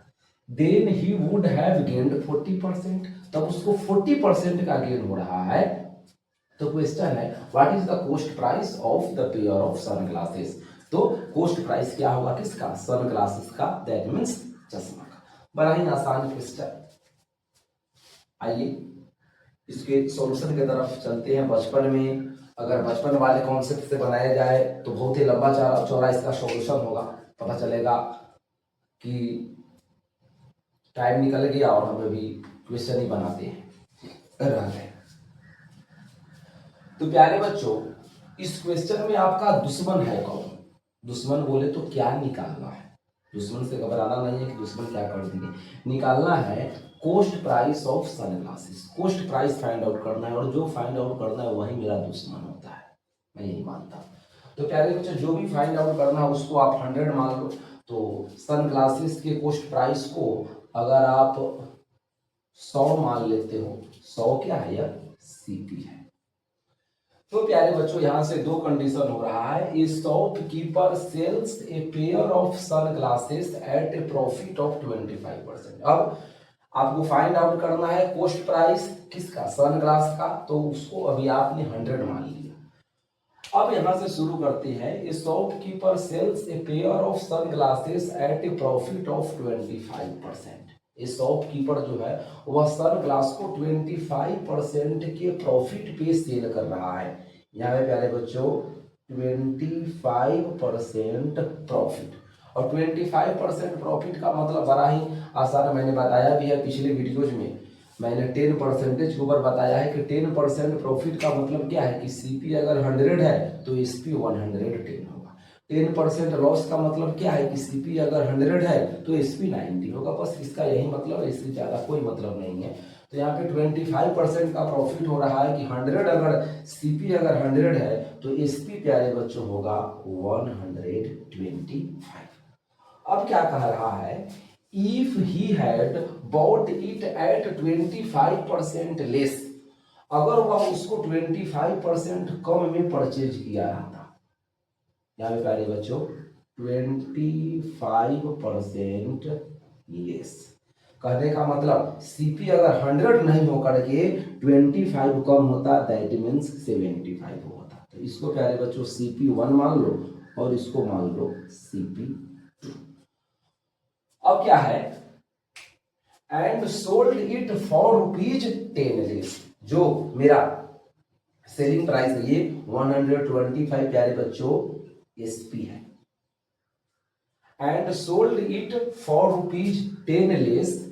Speaker 1: Then he would have gained 40%, तब उसको 40% का गेन हो रहा है। तो क्वेश्चन है what is the cost price of the pair of sunglasses. तो कॉस्ट प्राइस क्या होगा किसका, सनग्लासेस का, दैट मीन्स चश्मा का। बड़ा ही आसान क्वेश्चन। आइए इसके सॉल्यूशन की तरफ चलते हैं। बचपन में अगर बचपन वाले कॉन्सेप्ट से बनाया जाए तो बहुत ही लंबा चौड़ा इसका सॉल्यूशन होगा, पता चलेगा कि टाइम निकल गया और हमें भी क्वेश्चन ही बनाते हैं। तो प्यारे बच्चों इस क्वेश्चन में आपका दुश्मन है कौन, दुश्मन बोले तो क्या निकालना है, दुश्मन से घबराना नहीं है कि दुश्मन क्या कर देंगे, निकालना है cost price of sunglasses. Cost price find out करना है, और जो फाइंड आउट करना है वही मेरा दुश्मन होता है, मैं यही मानता हूँ। तो प्यारे बच्चों जो भी फाइंड आउट करना है उसको आप 100 मान लो। तो सनग्लासेस के कॉस्ट प्राइस को अगर आप 100 मान लेते हो, 100 क्या है यह सीपी है। तो प्यारे बच्चों यहां से दो कंडीशन हो रहा है, a shopkeeper sells a pair of sunglasses at a profit of 25%। अब आपको फाइंड आउट करना है कॉस्ट प्राइस किसका, सनग्लास का, तो उसको अभी आपने 100 मान लिया। अब यहां से शुरू करते हैं, a shopkeeper sells a pair of sunglasses at a profit of 25%। ये शॉपकीपर जो है वह सनग्लास को 25% के प्रॉफिट पे सेल कर रहा है। यहाँ पे प्यारे बच्चों 25% प्रॉफिट, और 25% प्रॉफिट का मतलब बड़ा ही आसान, मैंने बताया भी है पिछले वीडियोज में। मैंने 10% के ऊपर बताया है कि 10% प्रॉफिट का मतलब क्या है कि सीपी अगर 100 है तो एसपी 110 होगा। 10% लॉस का मतलब क्या है कि सीपी अगर 100 है तो एसपी 90 होगा। बस इसका यही मतलब है, इससे ज़्यादा कोई मतलब नहीं है। तो यहाँ पे 25% का प्रॉफिट हो रहा है कि 100 अगर सीपी अगर 100 है तो एसपी प्यारे बच्चों होगा 125। अब क्या कह रहा है, if he had bought it at 25% less, अगर वह उसको 25% कम में परचेज किया रहता, यहाँ पे प्यारे बच्चों 25% लेस, कहने का मतलब सीपी अगर 100 नहीं होकर के 25 कम होता, दैट मीन्स 75 होता। तो इसको प्यारे बच्चों सीपी 1 मान लो और इसको मान लो सीपी 2। अब क्या है, and sold it for ₹10 less, जो मेरा सेलिंग प्राइस है ये 125 प्यारे बच्चों एसपी है, and sold it for ₹10 less,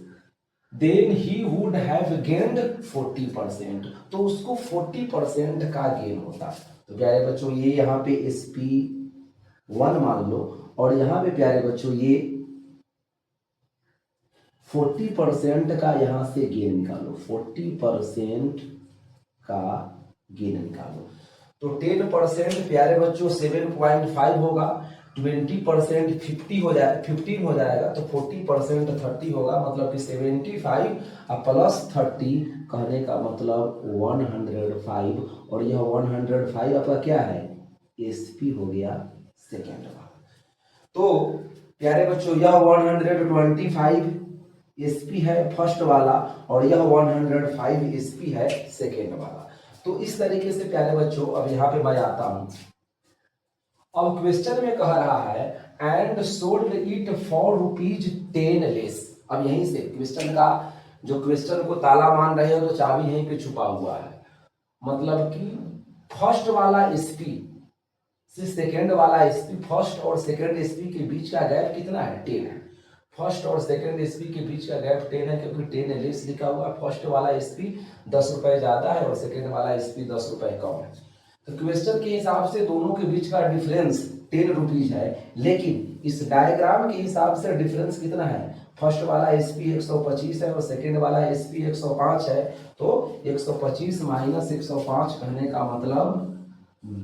Speaker 1: then he would have gained 40%, तो उसको 40% का गेन होता। तो प्यारे बच्चों ये यहाँ पे एसपी 1 मान लो, और यहाँ पे प्यारे बच्चों ये 40% का यहाँ से गेन निकालो, 40% का गेन निकालो। तो 10% प्यारे बच्चों 7.5 होगा, 20% 50 हो जाए 15 हो जाएगा, तो 40% 30 होगा, मतलब कि 75 और प्लस 30 कहने का मतलब 105, और यह 105 आपका क्या है, एसपी हो गया सेकेंड वाला। तो प्यारे बच्चों यह 125 एसपी है फर्स्ट वाला, और यह 105 एसपी है सेकेंड वाला। तो इस तरीके से प्यारे बच्चों अब यहाँ पे मैं आता हूं। अब क्वेश्चन में कह रहा है and sold it for ₹10 less. अब यहीं से क्वेश्चन का जो क्वेश्चन को ताला मान रहे हो तो चाबी यहीं पे छुपा हुआ है, मतलब कि फर्स्ट वाला एसपी से सेकेंड वाला एसपी, फर्स्ट और सेकेंड एसपी के बीच का गैप कितना है, 10 है। फर्स्ट और सेकेंड एसपी के बीच का गैप 10 है, क्योंकि 10 लेस लिखा हुआ। फर्स्ट वाला एसपी 10 रुपए ज्यादा है और सेकेंड वाला एसपी 10 रुपए कम है। तो क्वेश्चन के हिसाब से दोनों के बीच का डिफरेंस 10 रुपीज है, लेकिन इस डायग्राम के हिसाब से डिफरेंस कितना है, फर्स्ट वाला एसपी 125 है और सेकेंड वाला एसपी 105 है। तो 125 माइनस 105 कहने का मतलब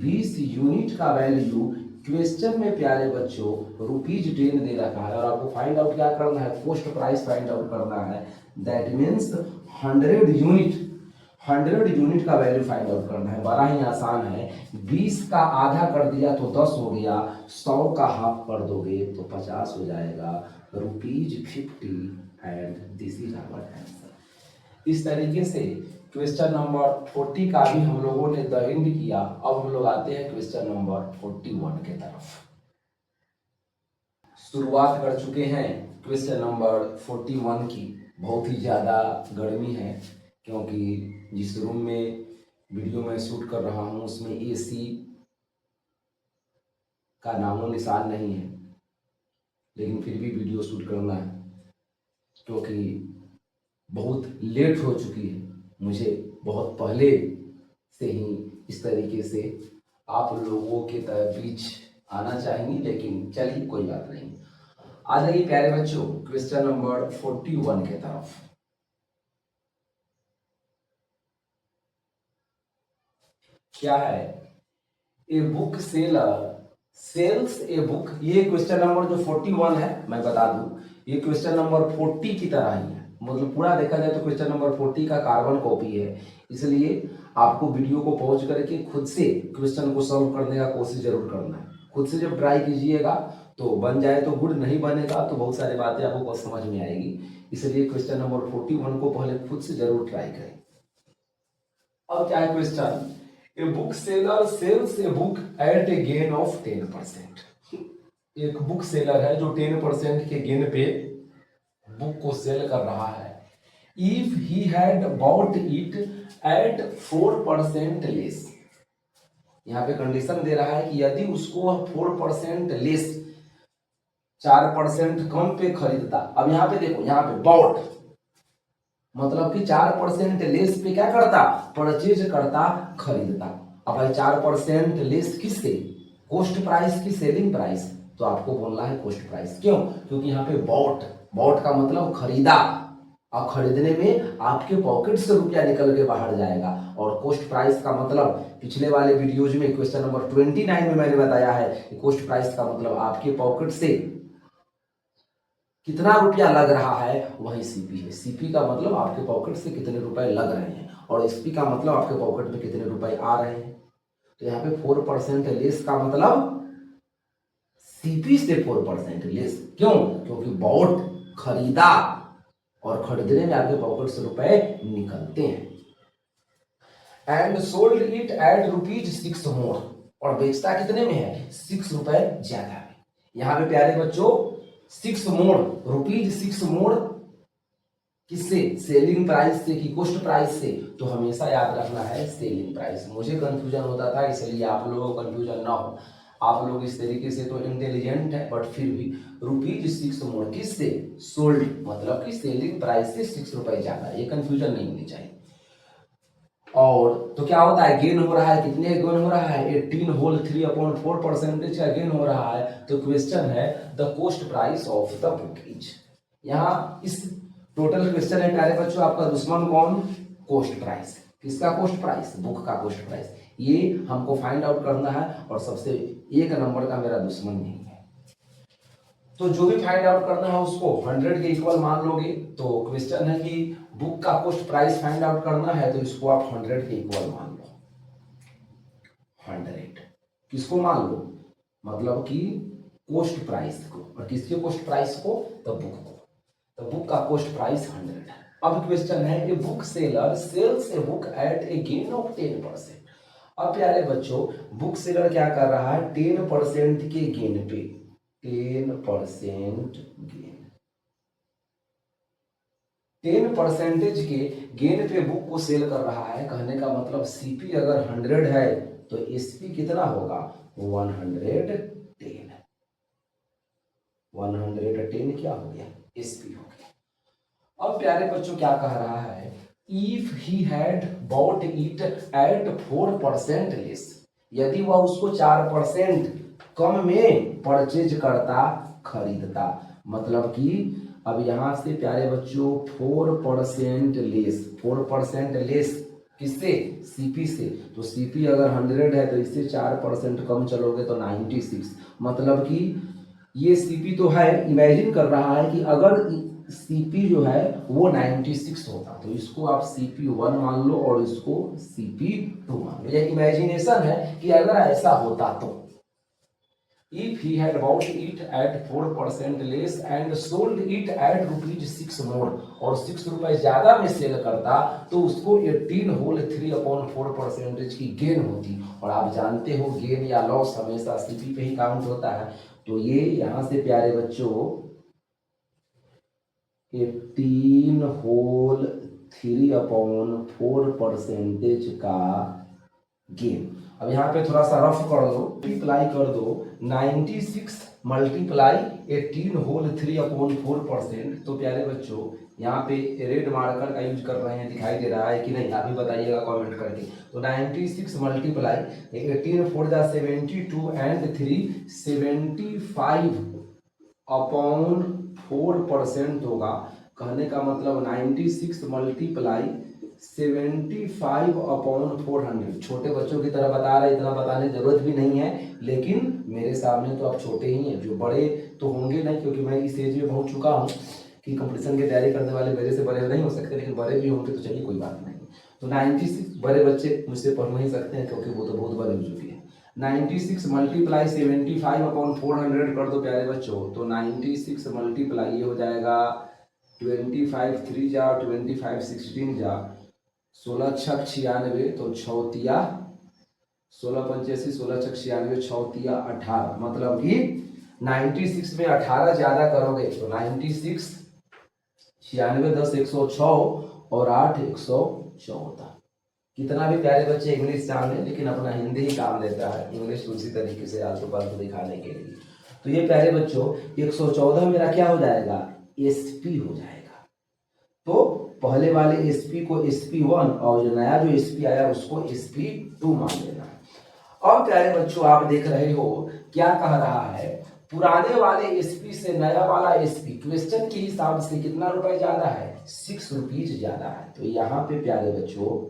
Speaker 1: 20 यूनिट का वैल्यू क्वेश्चन में प्यारे बच्चों ₹10 दे रखा है, और आपको फाइंड आउट क्या करना है, कॉस्ट प्राइस फाइंड आउट करना है। दैट मीन्स 100 यूनिट का वैल्यू फाइंड आउट करना है। बड़ा ही आसान है, 20 का आधा कर दिया तो 10 हो गया, 100 का हाफ कर दोगे तो 50 हो जाएगा, ₹50, and this is our answer. इस तरीके से क्वेश्चन नंबर 40 का भी हम लोगों ने द एंड किया। अब हम लोग आते हैं क्वेश्चन नंबर 41 के तरफ। शुरुआत कर चुके हैं क्वेश्चन नंबर 41 की। बहुत ही ज़्यादा गर्मी है, क्योंकि जिस रूम में वीडियो में शूट कर रहा हूँ उसमें एसी का नामो निशान नहीं है, लेकिन फिर भी वीडियो शूट करना है, क्योंकि बहुत लेट हो चुकी है। मुझे बहुत पहले से ही इस तरीके से आप लोगों के बीच आना चाहिए, लेकिन चलिए कोई बात नहीं। आ जाइए प्यारे बच्चों क्वेश्चन नंबर 41 के तरफ। क्या है, a book seller sells a book. ये क्वेश्चन नंबर जो 41 है, मैं बता दूं, ये क्वेश्चन नंबर 40 की तरह ही है। मतलब पूरा देखा जाए तो क्वेश्चन नंबर 40 का कार्बन कॉपी है, इसलिए आपको वीडियो को पॉज करके खुद से क्वेश्चन को सॉल्व करने का कोशिश जरूर करना है। खुद से जब ट्राई कीजिएगा तो बन जाए तो गुड, नहीं बनेगा तो बहुत सारी बातें आपको समझ में आएगी। इसलिए क्वेश्चन नंबर 41 को पहले खुद से जरूर ट्राई करें। अब क्या है question, a book seller sells a book at a gain of 10%। एक बुक सेलर है जो 10% के गेन पे बुक को सेल कर रहा है। If he had bought it at 4% less. यहाँ पे कंडीशन दे रहा है कि यदि उसको 4% लेस 4% कम पे खरीदता। अब यहाँ पे देखो, यहाँ पे बॉट मतलब कि 4% लेस पे क्या करता, परचेज करता, खरीदता। अब भाई 4% लेस किससे, कॉस्ट प्राइस की सेलिंग प्राइस, तो आपको बोलना है कॉस्ट प्राइस। क्यों, क्योंकि यहाँ पे बॉट, बॉट का मतलब खरीदा, और खरीदने में आपके पॉकेट से रुपया निकल के बाहर जाएगा। और कॉस्ट प्राइस का मतलब पिछले वाले वीडियोज में क्वेश्चन नंबर 29 में मैंने बताया है कि कॉस्ट प्राइस का मतलब आपके पॉकेट से कितना रुपया लग रहा है, वही सीपी है। सीपी का मतलब आपके पॉकेट से कितने रुपए लग रहे हैं, और एसपी का मतलब आपके पॉकेट में कितने रुपए आ रहे हैं। तो यहाँ पे 4% लेस का मतलब सीपी से 4% लेस। क्यों, क्योंकि बॉट खरीदा, और खरीदने में आपके पॉकेट से रुपए निकलते हैं। एंड सोल्ड इट एट ₹6 मोर, और बेचता कितने में है, 6 रुपए ज्यादा में। यहाँ पे प्यारे बच्चों 6 मोर, ₹6 मोर किससे, सेलिंग प्राइस से कि कॉस्ट प्राइस से। तो हमेशा याद रखना है सेलिंग प्राइस। मुझे कंफ्यूजन होता था, इसलिए आप लोगों को कंफ्यूजन ना हो। आप लोग इस तरीके से तो इंटेलिजेंट है, बट फिर भी ₹6 मोर किससे, सोल्ड मतलब कि सेलिंग प्राइस से 6 रुपए ज्यादा, ये कंफ्यूजन नहीं होनी चाहिए। और तो क्या होता है, गेन हो रहा है, कितने गेन हो रहा है, 18 होल 3/4% का गेन हो रहा है। तो क्वेश्चन है the cost price of the book is. यहाँ इस टोटल क्वेश्चन है प्यारे बच्चों, आपका दुश्मन कौन, कॉस्ट प्राइस। किसका कॉस्ट प्राइस, बुक का कॉस्ट प्राइस। ये हमको फाइंड आउट करना है और सबसे 1 नंबर का मेरा दुश्मन नहीं है। तो जो भी फाइंड आउट करना है उसको 100 के इक्वल मान लोगे। तो क्वेश्चन है कि बुक का कॉस्ट प्राइस फाइंड आउट करना है, तो इसको आप 100 के इक्वल मान लो। 100 किसको मान लो, मतलब कि कॉस्ट प्राइस को। और किसके कॉस्ट प्राइस को, तो बुक को। तो बुक का कॉस्ट प्राइस 100 है। अब क्वेश्चन है a book seller sells a book at a gain of 10%। अब प्यारे बच्चों, बुक सेलर क्या कर रहा है, 10% के गेन पे, 10% गेन, 10% के गेन पे बुक को सेल कर रहा है। कहने का मतलब सीपी अगर 100 है तो एसपी कितना होगा, 110। 110 क्या हो गया, एसपी हो गया। अब प्यारे बच्चों क्या कह रहा है, if he had bought it at 4% less, यदि वह उसको 4% कम में परचेज करता, खरीदता। मतलब कि अब यहां से प्यारे बच्चों 4% लेस, 4% लेस किससे, सीपी से। तो सीपी अगर 100 है तो इससे 4% कम चलोगे तो 96। मतलब कि ये सीपी तो है, इमेजिन कर रहा है कि अगर सीपी जो है वो 96 होता तो इसको आप CP1 मान लो और इसको CP2 मान लो। ये इमेजिनेशन है कि अगर ऐसा होता तो। If he had bought it at 4% less and sold it at ₹6 more, और 6 रुपए ज्यादा में सेल करता तो उसको 18 होल 3/4% की गेन होती। और आप जानते हो गेन या लॉस हमेशा सीपी पे ही काउंट होता है। तो ये यहां से प्यारे बच्चों 18 होल 3/4% का गेन। अब यहाँ पे थोड़ा सा रफ कर दो, मल्टीप्लाई कर दो 96 मल्टीप्लाई 18 होल 3/4%। तो प्यारे बच्चों यहाँ पे रेड मार्कर का यूज कर रहे हैं, दिखाई दे रहा है कि नहीं, आप भी बताइएगा कमेंट करके। तो 96 मल्टीप्लाई 18 4 जा 72 एंड 3 75/4% होगा। कहने का मतलब 96 मल्टीप्लाई 75/400। छोटे बच्चों की तरह बता रहे, इतना बताने की जरूरत भी नहीं है, लेकिन मेरे सामने तो आप छोटे ही हैं, जो बड़े तो होंगे नहीं, क्योंकि मैं इस एज में पहुंच चुका हूं कि कंपटीशन की तैयारी करने वाले मेरे से बड़े नहीं हो सकते, लेकिन बड़े भी होंगे तो चलिए कोई बात नहीं। तो 96 बड़े बच्चे मुझसे पढ़ नहीं सकते हैं क्योंकि वो तो बहुत बड़े हो चुके हैं। 96 मल्टीप्लाई 75/400 कर दो प्यारे बच्चों। तो 96 मल्टीप्लाई ये हो जाएगा 25 3 जा 25 16 जा 16 छक 96, तो 6 16 85 16 छक 96 6 18। मतलब कि 96 में 18 ज्यादा करोगे तो 96 96 10 106 और 8 114। कितना भी प्यारे बच्चे इंग्लिश जान लें, लेकिन अपना हिंदी ही काम देता है, इंग्लिश उसी तरीके से आलतू फालतू दिखाने के लिए। तो ये प्यारे बच्चों 114 मेरा क्या हो जाएगा, एसपी हो जाएगा। तो पहले वाले एसपी को SP1 और जो नया जो एसपी आया उसको SP2 मान लेना। अब प्यारे बच्चों आप देख रहे हो क्या कह रहा है, पुराने वाले एसपी से नया वाला एसपी क्वेश्चन के हिसाब से कितना रुपए ज्यादा है, 6 रुपीज ज्यादा है। तो यहाँ पे प्यारे बच्चों,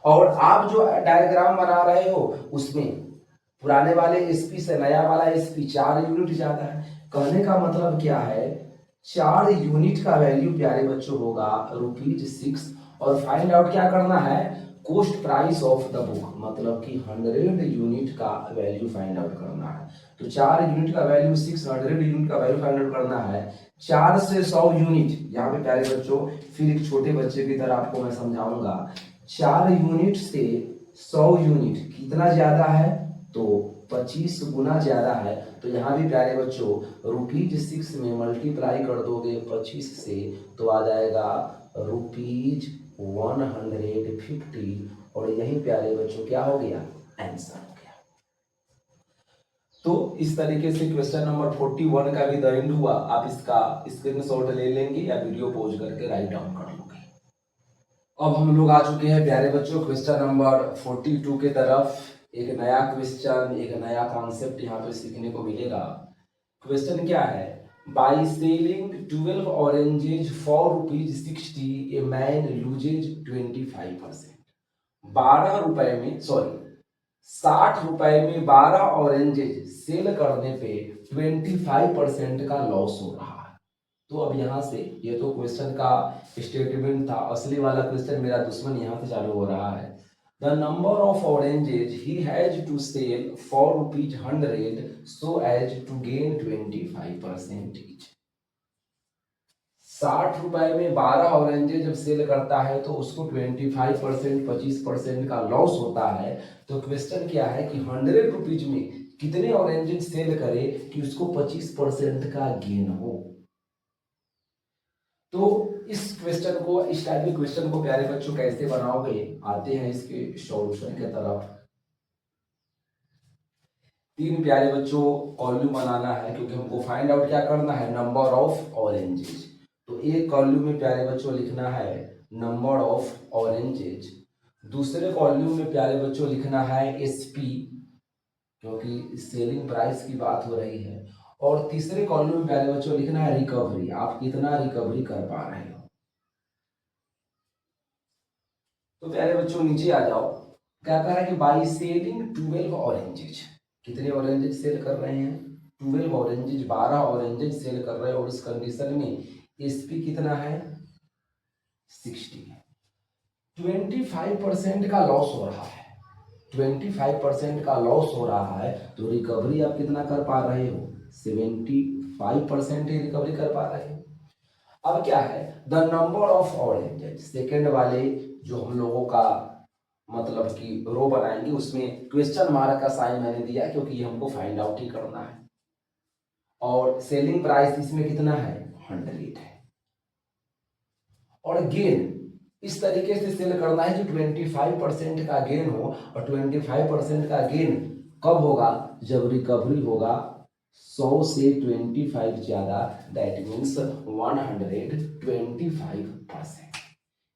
Speaker 1: और आप जो डायग्राम बना रहे हो उसमें पुराने वाले एसपी से नया वाला एसपी 4 यूनिट ज्यादा है। कहने का मतलब क्या है, 4 यूनिट का वैल्यू प्यारे बच्चों होगा ₹6। और फाइंड आउट क्या करना है, cost price of the book, मतलब कि 100 यूनिट का वैल्यू फाइंड आउट करना है। तो 4 यूनिट का वैल्यू 6, 100 यूनिट का वैल्यू फाइंड आउट करना है। 4 से 100 यूनिट, यहाँ पे प्यारे बच्चों फिर एक छोटे बच्चे की तरह आपको मैं समझाऊंगा। 4 यूनिट से 100 यूनिट कितना ज्यादा है, तो 25 गुना ज्यादा है। तो यहाँ भी प्यारे बच्चों ₹6 में मल्टीप्लाई कर दोगे 25 से तो आ जाएगा ₹150। और यही प्यारे बच्चों क्या हो गया, आंसर हो गया। तो इस तरीके से क्वेश्चन नंबर 41 का भी द एंड हुआ। आप इसका स्क्रीनशॉट ले लेंगे या वीडियो पॉज करके राइट डाउन कर लोगे। अब हम लोग आ चुके हैं प्यारे बच्चों क्वेश्चन नंबर 42 के तरफ। एक नया क्वेश्चन, एक नया कॉन्सेप्ट यहाँ पे सीखने को मिलेगा। क्वेश्चन क्या है? By selling 12 oranges for ₹60 a man loses 25%। 12 रुपए में, सॉरी 60 रुपए में 12 ऑरेंजेज सेल करने पे 25% का लॉस हो रहा है। तो अब यहाँ से ये तो क्वेश्चन का स्टेटमेंट था, असली वाला क्वेश्चन मेरा दुश्मन यहाँ से चालू हो रहा है। The number of oranges he has to sell for ₹100 so as to gain 25% each. 60 रुपए में 12 ऑरेंजेज जब सेल करता है तो उसको 25%, 25% का लॉस होता है। तो क्वेश्चन क्या है कि 100 रुपीज में कितने ऑरेंजेज सेल करे कि उसको 25% का गेन हो। तो इस क्वेश्चन को, इस टाइप के क्वेश्चन को प्यारे बच्चों कैसे बनाओगे, आते हैं इसके सॉल्यूशन के तरफ। 3 प्यारे बच्चों कॉलम बनाना है क्योंकि हमको फाइंड आउट क्या करना है, नंबर ऑफ ऑरेंजेज। तो एक कॉलम में प्यारे बच्चों लिखना है नंबर ऑफ ऑरेंजेज, दूसरे कॉलम में प्यारे बच्चों लिखना है एसपी क्योंकि सेलिंग प्राइस की बात हो रही है, और तीसरे कॉलम में प्यारे बच्चों लिखना है रिकवरी, आप कितना रिकवरी कर पा रहे हो। तो प्यारे बच्चों नीचे आ जाओ, क्या कह रहा है कि बाई सेलिंग 12 ऑरेंजेज, कितने ऑरेंजेज सेल कर रहे हैं, 12 ऑरेंजेज, 12 ऑरेंजेज सेल कर रहे हैं, और इस कंडीशन में एसपी कितना है 60, 25% का लॉस हो रहा है, 25% का लॉस हो रहा है। तो रिकवरी आप कितना कर पा रहे हो, 75% ही रिकवरी कर पा रहे हो। अब क्या है, the number of oranges, second वाले जो हम लोगों का मतलब कि रो बनाएंगे उसमें क्वेश्चन मार्क का साइन मैंने दिया क्योंकि ये हमको फाइंड आउट ही करना है, और सेलिंग प्राइस इसमें कितना है 100 है, और गेन इस तरीके से सेल करना है कि 25% का गेन हो, और 25% का गेन कब होगा, जब रिकवरी होगा 100 से 25 ज्यादा, दैट मीन्स 125%।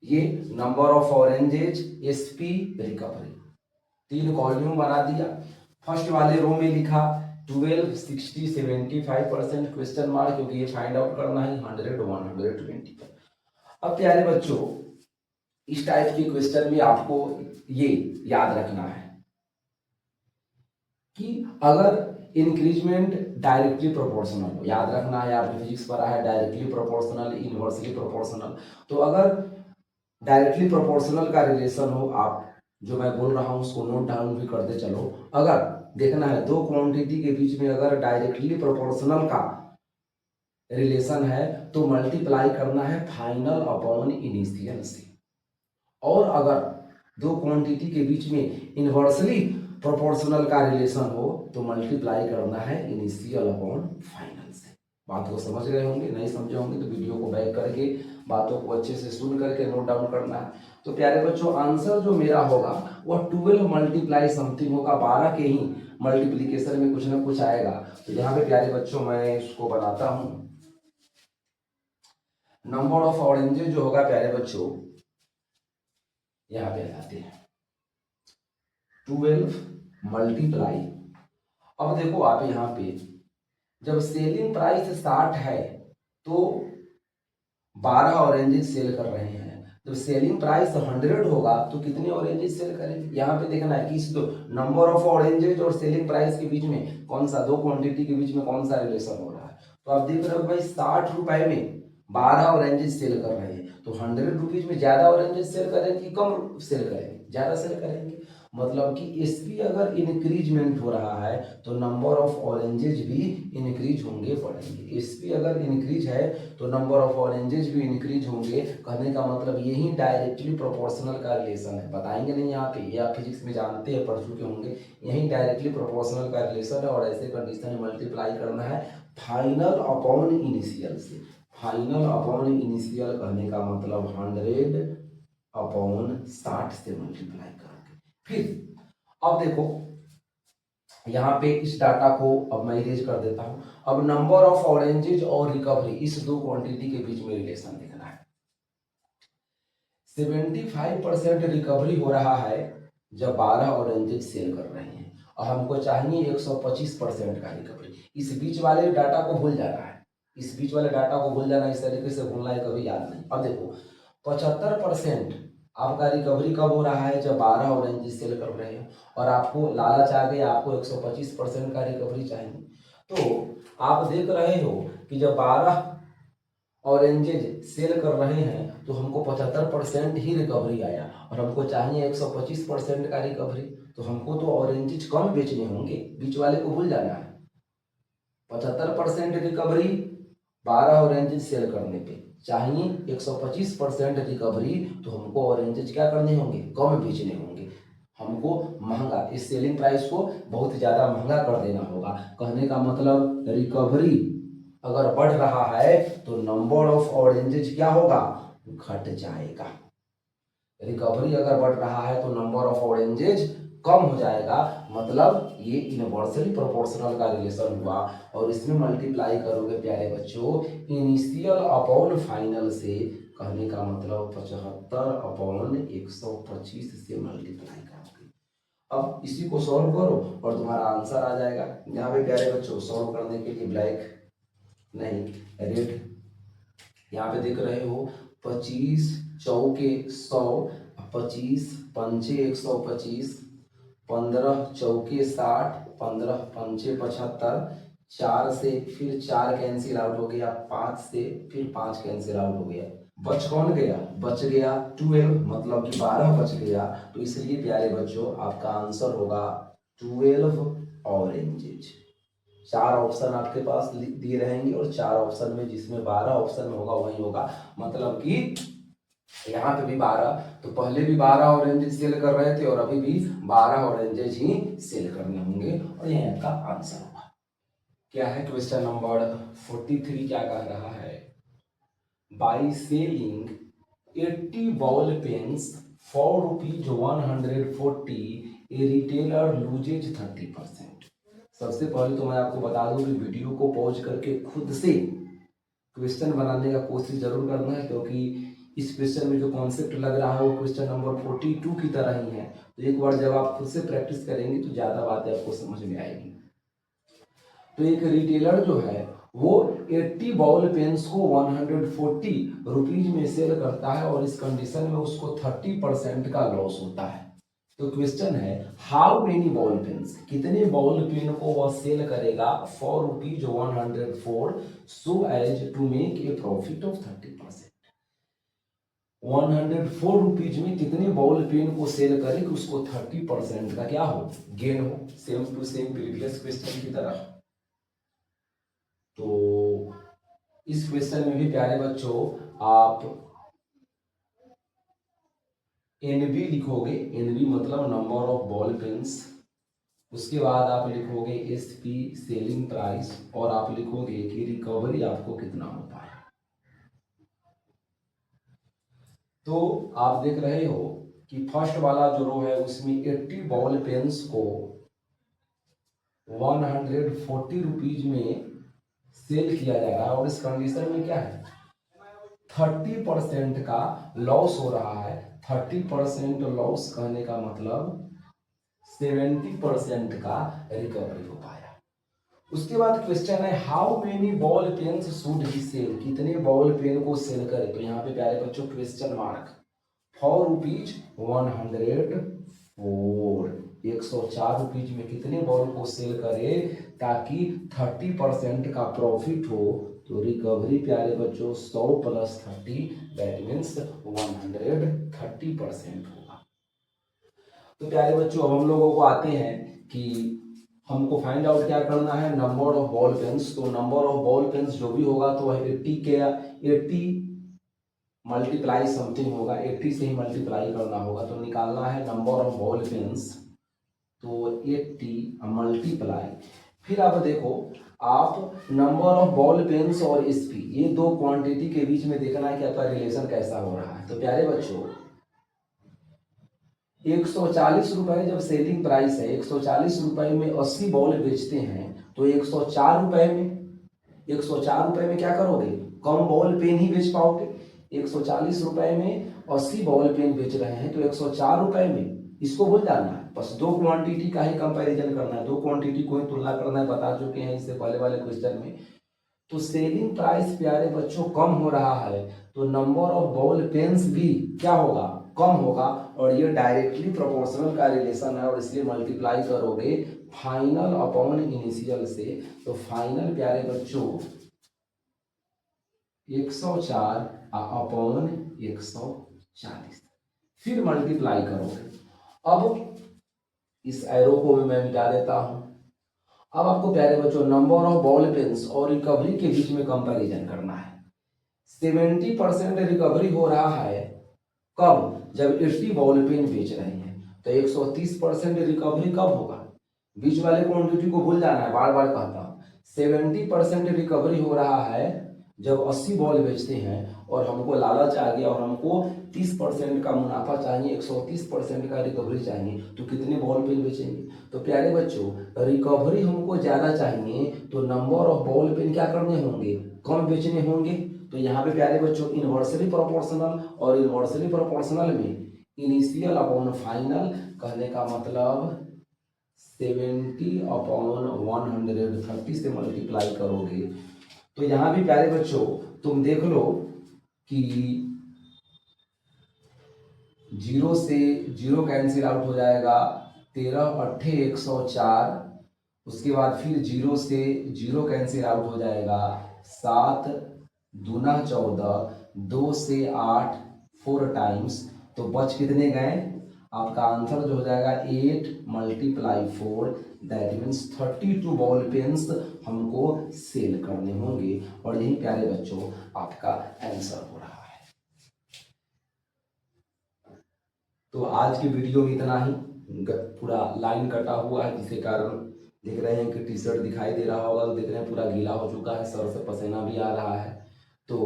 Speaker 1: ये number of oranges, SP, recovery, 3 column बना दिया। फर्स्ट वाले रो में लिखा 12, 60, 75% क्वेश्चन मार्क क्योंकि ये फाइंड आउट करना है 100, 120। अब प्यारे बच्चों इस टाइप के क्वेश्चन में आपको ये याद रखना है कि अगर इंक्रीजमेंट डायरेक्टली प्रोपोर्शनल हो, याद रखना है, आपने फिजिक्स पढ़ा है डायरेक्टली प्रोपोर्शनल, इनवर्सली प्रोपोर्शनल। तो अगर डायरेक्टली प्रोपोर्शनल का रिलेशन हो, आप जो मैं बोल रहा हूं उसको नोट डाउन भी करते चलो। अगर देखना है दो क्वांटिटी के बीच में अगर डायरेक्टली प्रोपोर्शनल का रिलेशन है तो मल्टीप्लाई करना है फाइनल अपॉन इनिशियल से, और अगर दो क्वांटिटी के बीच में इनवर्सली प्रोपोर्शनल का रिलेशन हो तो मल्टीप्लाई करना है इनिशियल अपॉन फाइनल से। बात को समझ गए होंगे, नहीं समझे होंगे तो वीडियो को बैक करके बातों को अच्छे से सुन करके नोट डाउन करना है। तो प्यारे बच्चों आंसर जो मेरा होगा वह 12 मल्टीप्लाई समथिंग होगा, 12 के ही मल्टीप्लीकेशन में कुछ ना कुछ आएगा। तो यहाँ पे प्यारे बच्चों मैं इसको बनाता हूं, नंबर ऑफ ऑरेंजेस जो होगा प्यारे बच्चों यहाँ पे आते हैं 12 मल्टीप्लाई। अब देखो आप यहाँ पे जब सेलिंग प्राइस 60 है तो 12 ऑरेंजेस सेल कर रहे हैं, जब सेलिंग प्राइस 100 होगा तो कितने ऑरेंजेस सेल करेंगे। यहाँ पे देखना है कि इस दो नंबर ऑफ ऑरेंजेस और सेलिंग प्राइस के बीच में कौन सा, दो क्वांटिटी के बीच में कौन सा रिलेशन हो रहा है। तो आप देख रहे हो भाई 60 रुपए में 12 ऑरेंजेस सेल कर रहे हैं, तो 100 रुपीज में ज्यादा ऑरेंजेस सेल करेंगे कि कम सेल करेंगे, ज्यादा सेल करेंगे। मतलब कि एसपी अगर इंक्रीजमेंट हो रहा है तो नंबर ऑफ ऑरेंजेज भी इंक्रीज होंगे, बढ़ेंगे। एसपी अगर इंक्रीज है तो नंबर ऑफ ऑरेंजेज भी इंक्रीज होंगे। कहने का मतलब यही डायरेक्टली प्रोपोर्शनल का रिलेशन है, बताएंगे नहीं यहाँ पे, ये आप फिजिक्स में जानते हैं, पढ़ चुके होंगे। यही डायरेक्टली प्रोपोर्शनल का रिलेशन है, और ऐसे कंडीशन में मल्टीप्लाई करना है फाइनल अपॉन इनिशियल से। फाइनल अपॉन इनिशियल कहने का मतलब 100 अपॉन 60 से मल्टीप्लाई करके। फिर अब देखो यहाँ पे इस डाटा को अब मैं इरेज कर देता हूं। अब नंबर ऑफ ऑरेंजेज और रिकवरी, इस दो क्वांटिटी के बीच में रिलेशन देखना है। 75% रिकवरी हो रहा है जब 12 ऑरेंजेज सेल कर रहे हैं, और हमको चाहिए 125% का रिकवरी। इस बीच वाले डाटा को भूल जाना है, इस बीच वाले डाटा को भूल जाना, इस तरीके से भूलना है कभी याद नहीं। अब देखो 75% आपका रिकवरी कब हो रहा है, जब 12 ऑरेंजेज सेल कर रहे हैं, और आपको लालच आ गया, आपको 125% का रिकवरी चाहिए। तो आप देख रहे हो कि जब 12 ऑरेंजेज सेल कर रहे हैं तो हमको 75% ही रिकवरी आया, और हमको चाहिए 125% का रिकवरी। तो हमको तो ऑरेंजेज कम बेचने होंगे, बीच वाले को भूल जाना है। 75% रिकवरी 12 ऑरेंजेज सेल करने पे चाहिए, 125% रिकवरी, तो हमको ऑरेंजेज क्या करने होंगे, कम बेचने होंगे। हमको महंगा, इस सेलिंग प्राइस को बहुत ज़्यादा महंगा कर देना होगा। कहने का मतलब रिकवरी अगर बढ़ रहा है तो नंबर ऑफ ऑरेंजेज क्या होगा, घट जाएगा। रिकवरी अगर बढ़ रहा है तो नंबर ऑफ ऑरेंजेज कम हो जाएगा, मतलब ये इनवर्सली प्रोपोर्शनल का रिलेशन हुआ। और इसमें मल्टीप्लाई करोगे प्यारे बच्चों इनिशियल अपॉन फाइनल से, कहने का मतलब 75 अपॉन 125 से मल्टीप्लाई करोगे। अब इसी को सॉल्व करो और तुम्हारा आंसर आ जाएगा। यहाँ पे प्यारे बच्चों सॉल्व करने के लिए ब्लैक नहीं रेड, यहाँ पे देख रहे हो 25 चौके 100, 25 पंचे 125, 15 चौके 60, 15 पंचे 75, 4 से फिर 4 कैंसिल आउट हो गया, 5 से फिर 5 कैंसिल आउट हो गया, बच कौन गया, बच गया 12, मतलब कि 12 बच गया। तो इसलिए प्यारे बच्चों आपका आंसर होगा 12 ऑरेंजेज। 4 ऑप्शन आपके पास दिए रहेंगे और 4 ऑप्शन में जिसमें 12 ऑप्शन में होगा वही होगा, मतलब कि यहाँ पे भी 12, तो पहले भी 12 ऑरेंजेस सेल कर रहे थे और अभी भी 12 ऑरेंजेस ही सेल करने होंगे, और ये आपका आंसर होगा। क्या है क्वेश्चन नंबर 43, क्या कह रहा है, by selling 80 ball pens for ₹140 a retailer loses 30%। सबसे पहले तो मैं आपको बता दूं कि वीडियो को पॉज करके खुद से क्वेश्चन बनाने का कोशिश जरूर करना है, क्योंकि इस क्वेश्चन में जो कॉन्सेप्ट लग रहा है वो क्वेश्चन नंबर 42 की तरह ही है। तो एक बार जब आप खुद से प्रैक्टिस करेंगे तो ज़्यादा बातें आपको समझ में आएगी। तो एक रिटेलर जो है वो 80 बॉल पेन्स को 140 रुपीज में सेल करता है, और इस कंडीशन में उसको 30% का लॉस होता है। तो क्वेश्चन है हाउ मेनी बॉल पेन्स, कितने बॉल पेन को वह सेल करेगा for ₹104 so as to make a profit of 30%। 104 rupees में कितने बॉल पेन को सेल करे कि उसको 30% का क्या हो, गेन हो। Same to same previous question की तरह। तो इस क्वेश्चन में भी प्यारे बच्चों आप एनबी लिखोगे, एनबी मतलब नंबर ऑफ बॉल पेन्स, उसके बाद आप लिखोगे एसपी सेलिंग प्राइस, और आप लिखोगे कि रिकवरी आपको कितना होता है। तो आप देख रहे हो कि फर्स्ट वाला जो रो है उसमें 80 बॉल पेन्स को 140 रुपीज में सेल किया जा रहा है, और इस कंडीशन में क्या है 30% का लॉस हो रहा है। 30% लॉस कहने का मतलब 70% का रिकवरी हो पाया। उसके बाद क्वेश्चन है how many ball pens should he sell, कितने बॉल पेन को सेल करे। तो यहाँ पे प्यारे बच्चों क्वेश्चन मार्क फॉर ₹104, 104 रुपीज में कितने बॉल को सेल करे ताकि 30% का प्रॉफिट हो। तो रिकवरी प्यारे बच्चों 100 + 30 दैट मीन्स 130% होगा। तो प्यारे बच्चों अब हम लोगों को आते हैं कि हमको फाइंड आउट क्या करना है, नंबर ऑफ बॉल पेन्स। तो नंबर ऑफ बॉल पेन्स जो भी होगा तो 80 मल्टीप्लाई समथिंग होगा, 80 से ही मल्टीप्लाई करना होगा। तो निकालना है नंबर ऑफ बॉल पेन्स, तो 80 मल्टीप्लाई, फिर आप देखो आप नंबर ऑफ बॉल पेन्स और एसपी, ये दो क्वांटिटी के बीच में देखना है कि आपका रिलेशन कैसा हो रहा है। तो प्यारे बच्चों 140 रुपए जब सेलिंग प्राइस है, 140 रुपए में 80 बॉल बेचते हैं, तो 104 रुपए में क्या करोगे, कम बॉल पेन ही बेच पाओगे। 140 रुपए में 80 बॉल पेन बेच रहे हैं तो 104 रुपए में, इसको भूल जाना है। बस दो क्वांटिटी का ही कंपैरिजन करना है, दो क्वांटिटी को ही तुलना करना है, बता चुके हैं इससे पहले वाले क्वेश्चन में। तो सेलिंग प्राइस प्यारे बच्चों कम हो रहा है तो नंबर ऑफ बॉल पेन्स भी क्या होगा, कम होगा, और ये डायरेक्टली प्रोपोर्शनल का रिलेशन है और इसलिए मल्टीप्लाई करोगे फाइनल अपॉन इनिशियल से। तो फाइनल प्यारे बच्चों 104 अपॉन 140, फिर मल्टीप्लाई करोगे। अब इस एरो को भी मैं मिटा देता हूं। अब आपको प्यारे बच्चों नंबर ऑफ बॉल पेन्स और रिकवरी के बीच में कंपैरिजन करना है। 70% रिकवरी हो रहा है कब, जब 80 बॉल पेन बेच रहे हैं, तो 130% रिकवरी कब होगा, बीच वाले क्वांटिटी को भूल जाना है, बार बार कहता हूं। 70% रिकवरी हो रहा है जब 80 बॉल बेचते हैं और हमको लालच आ गया और हमको 30% का मुनाफा चाहिए, 130% का रिकवरी चाहिए, तो कितने बॉल पेन बेचेंगे। तो प्यारे बच्चों रिकवरी हमको ज़्यादा चाहिए तो नंबर ऑफ बॉल पेन क्या करने होंगे, कम बेचने होंगे। तो यहाँ पे प्यारे बच्चों इन्वर्सली प्रोपोर्शनल, और इन्वर्सली प्रोपोर्शनल में इनिशियल अपॉन फाइनल, कहने का मतलब 70 अपॉन 130 से मल्टीप्लाई करोगे। तो यहाँ भी प्यारे बच्चों तुम देख लो कि 0 से 0 कैंसिल आउट हो जाएगा, 13 अट्ठे 104, उसके बाद फिर 0 से 0 कैंसिल आउट हो जाएगा, 7 दूना 14, 2 से 8 4 टाइम्स, तो बच कितने गए, आपका आंसर जो हो जाएगा 8 multiply 4, that means 32 ball pens हमको सेल करने होंगे। और यही प्यारे बच्चों आपका आंसर हो रहा है। तो आज की वीडियो में इतना ही, पूरा लाइन कटा हुआ है जिसके कारण देख रहे हैं कि टी शर्ट दिखाई दे रहा होगा, तो देख रहे हैं पूरा गीला हो चुका है, सर से पसीना भी आ रहा है। तो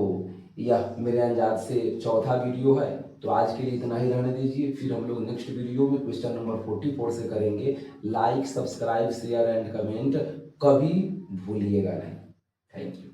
Speaker 1: यह मेरे अंदाज से चौथा वीडियो है, तो आज के लिए इतना ही रहने दीजिए। फिर हम लोग नेक्स्ट वीडियो में क्वेश्चन नंबर 44 से करेंगे। Like, subscribe, share and comment कभी भूलिएगा नहीं। Thank you.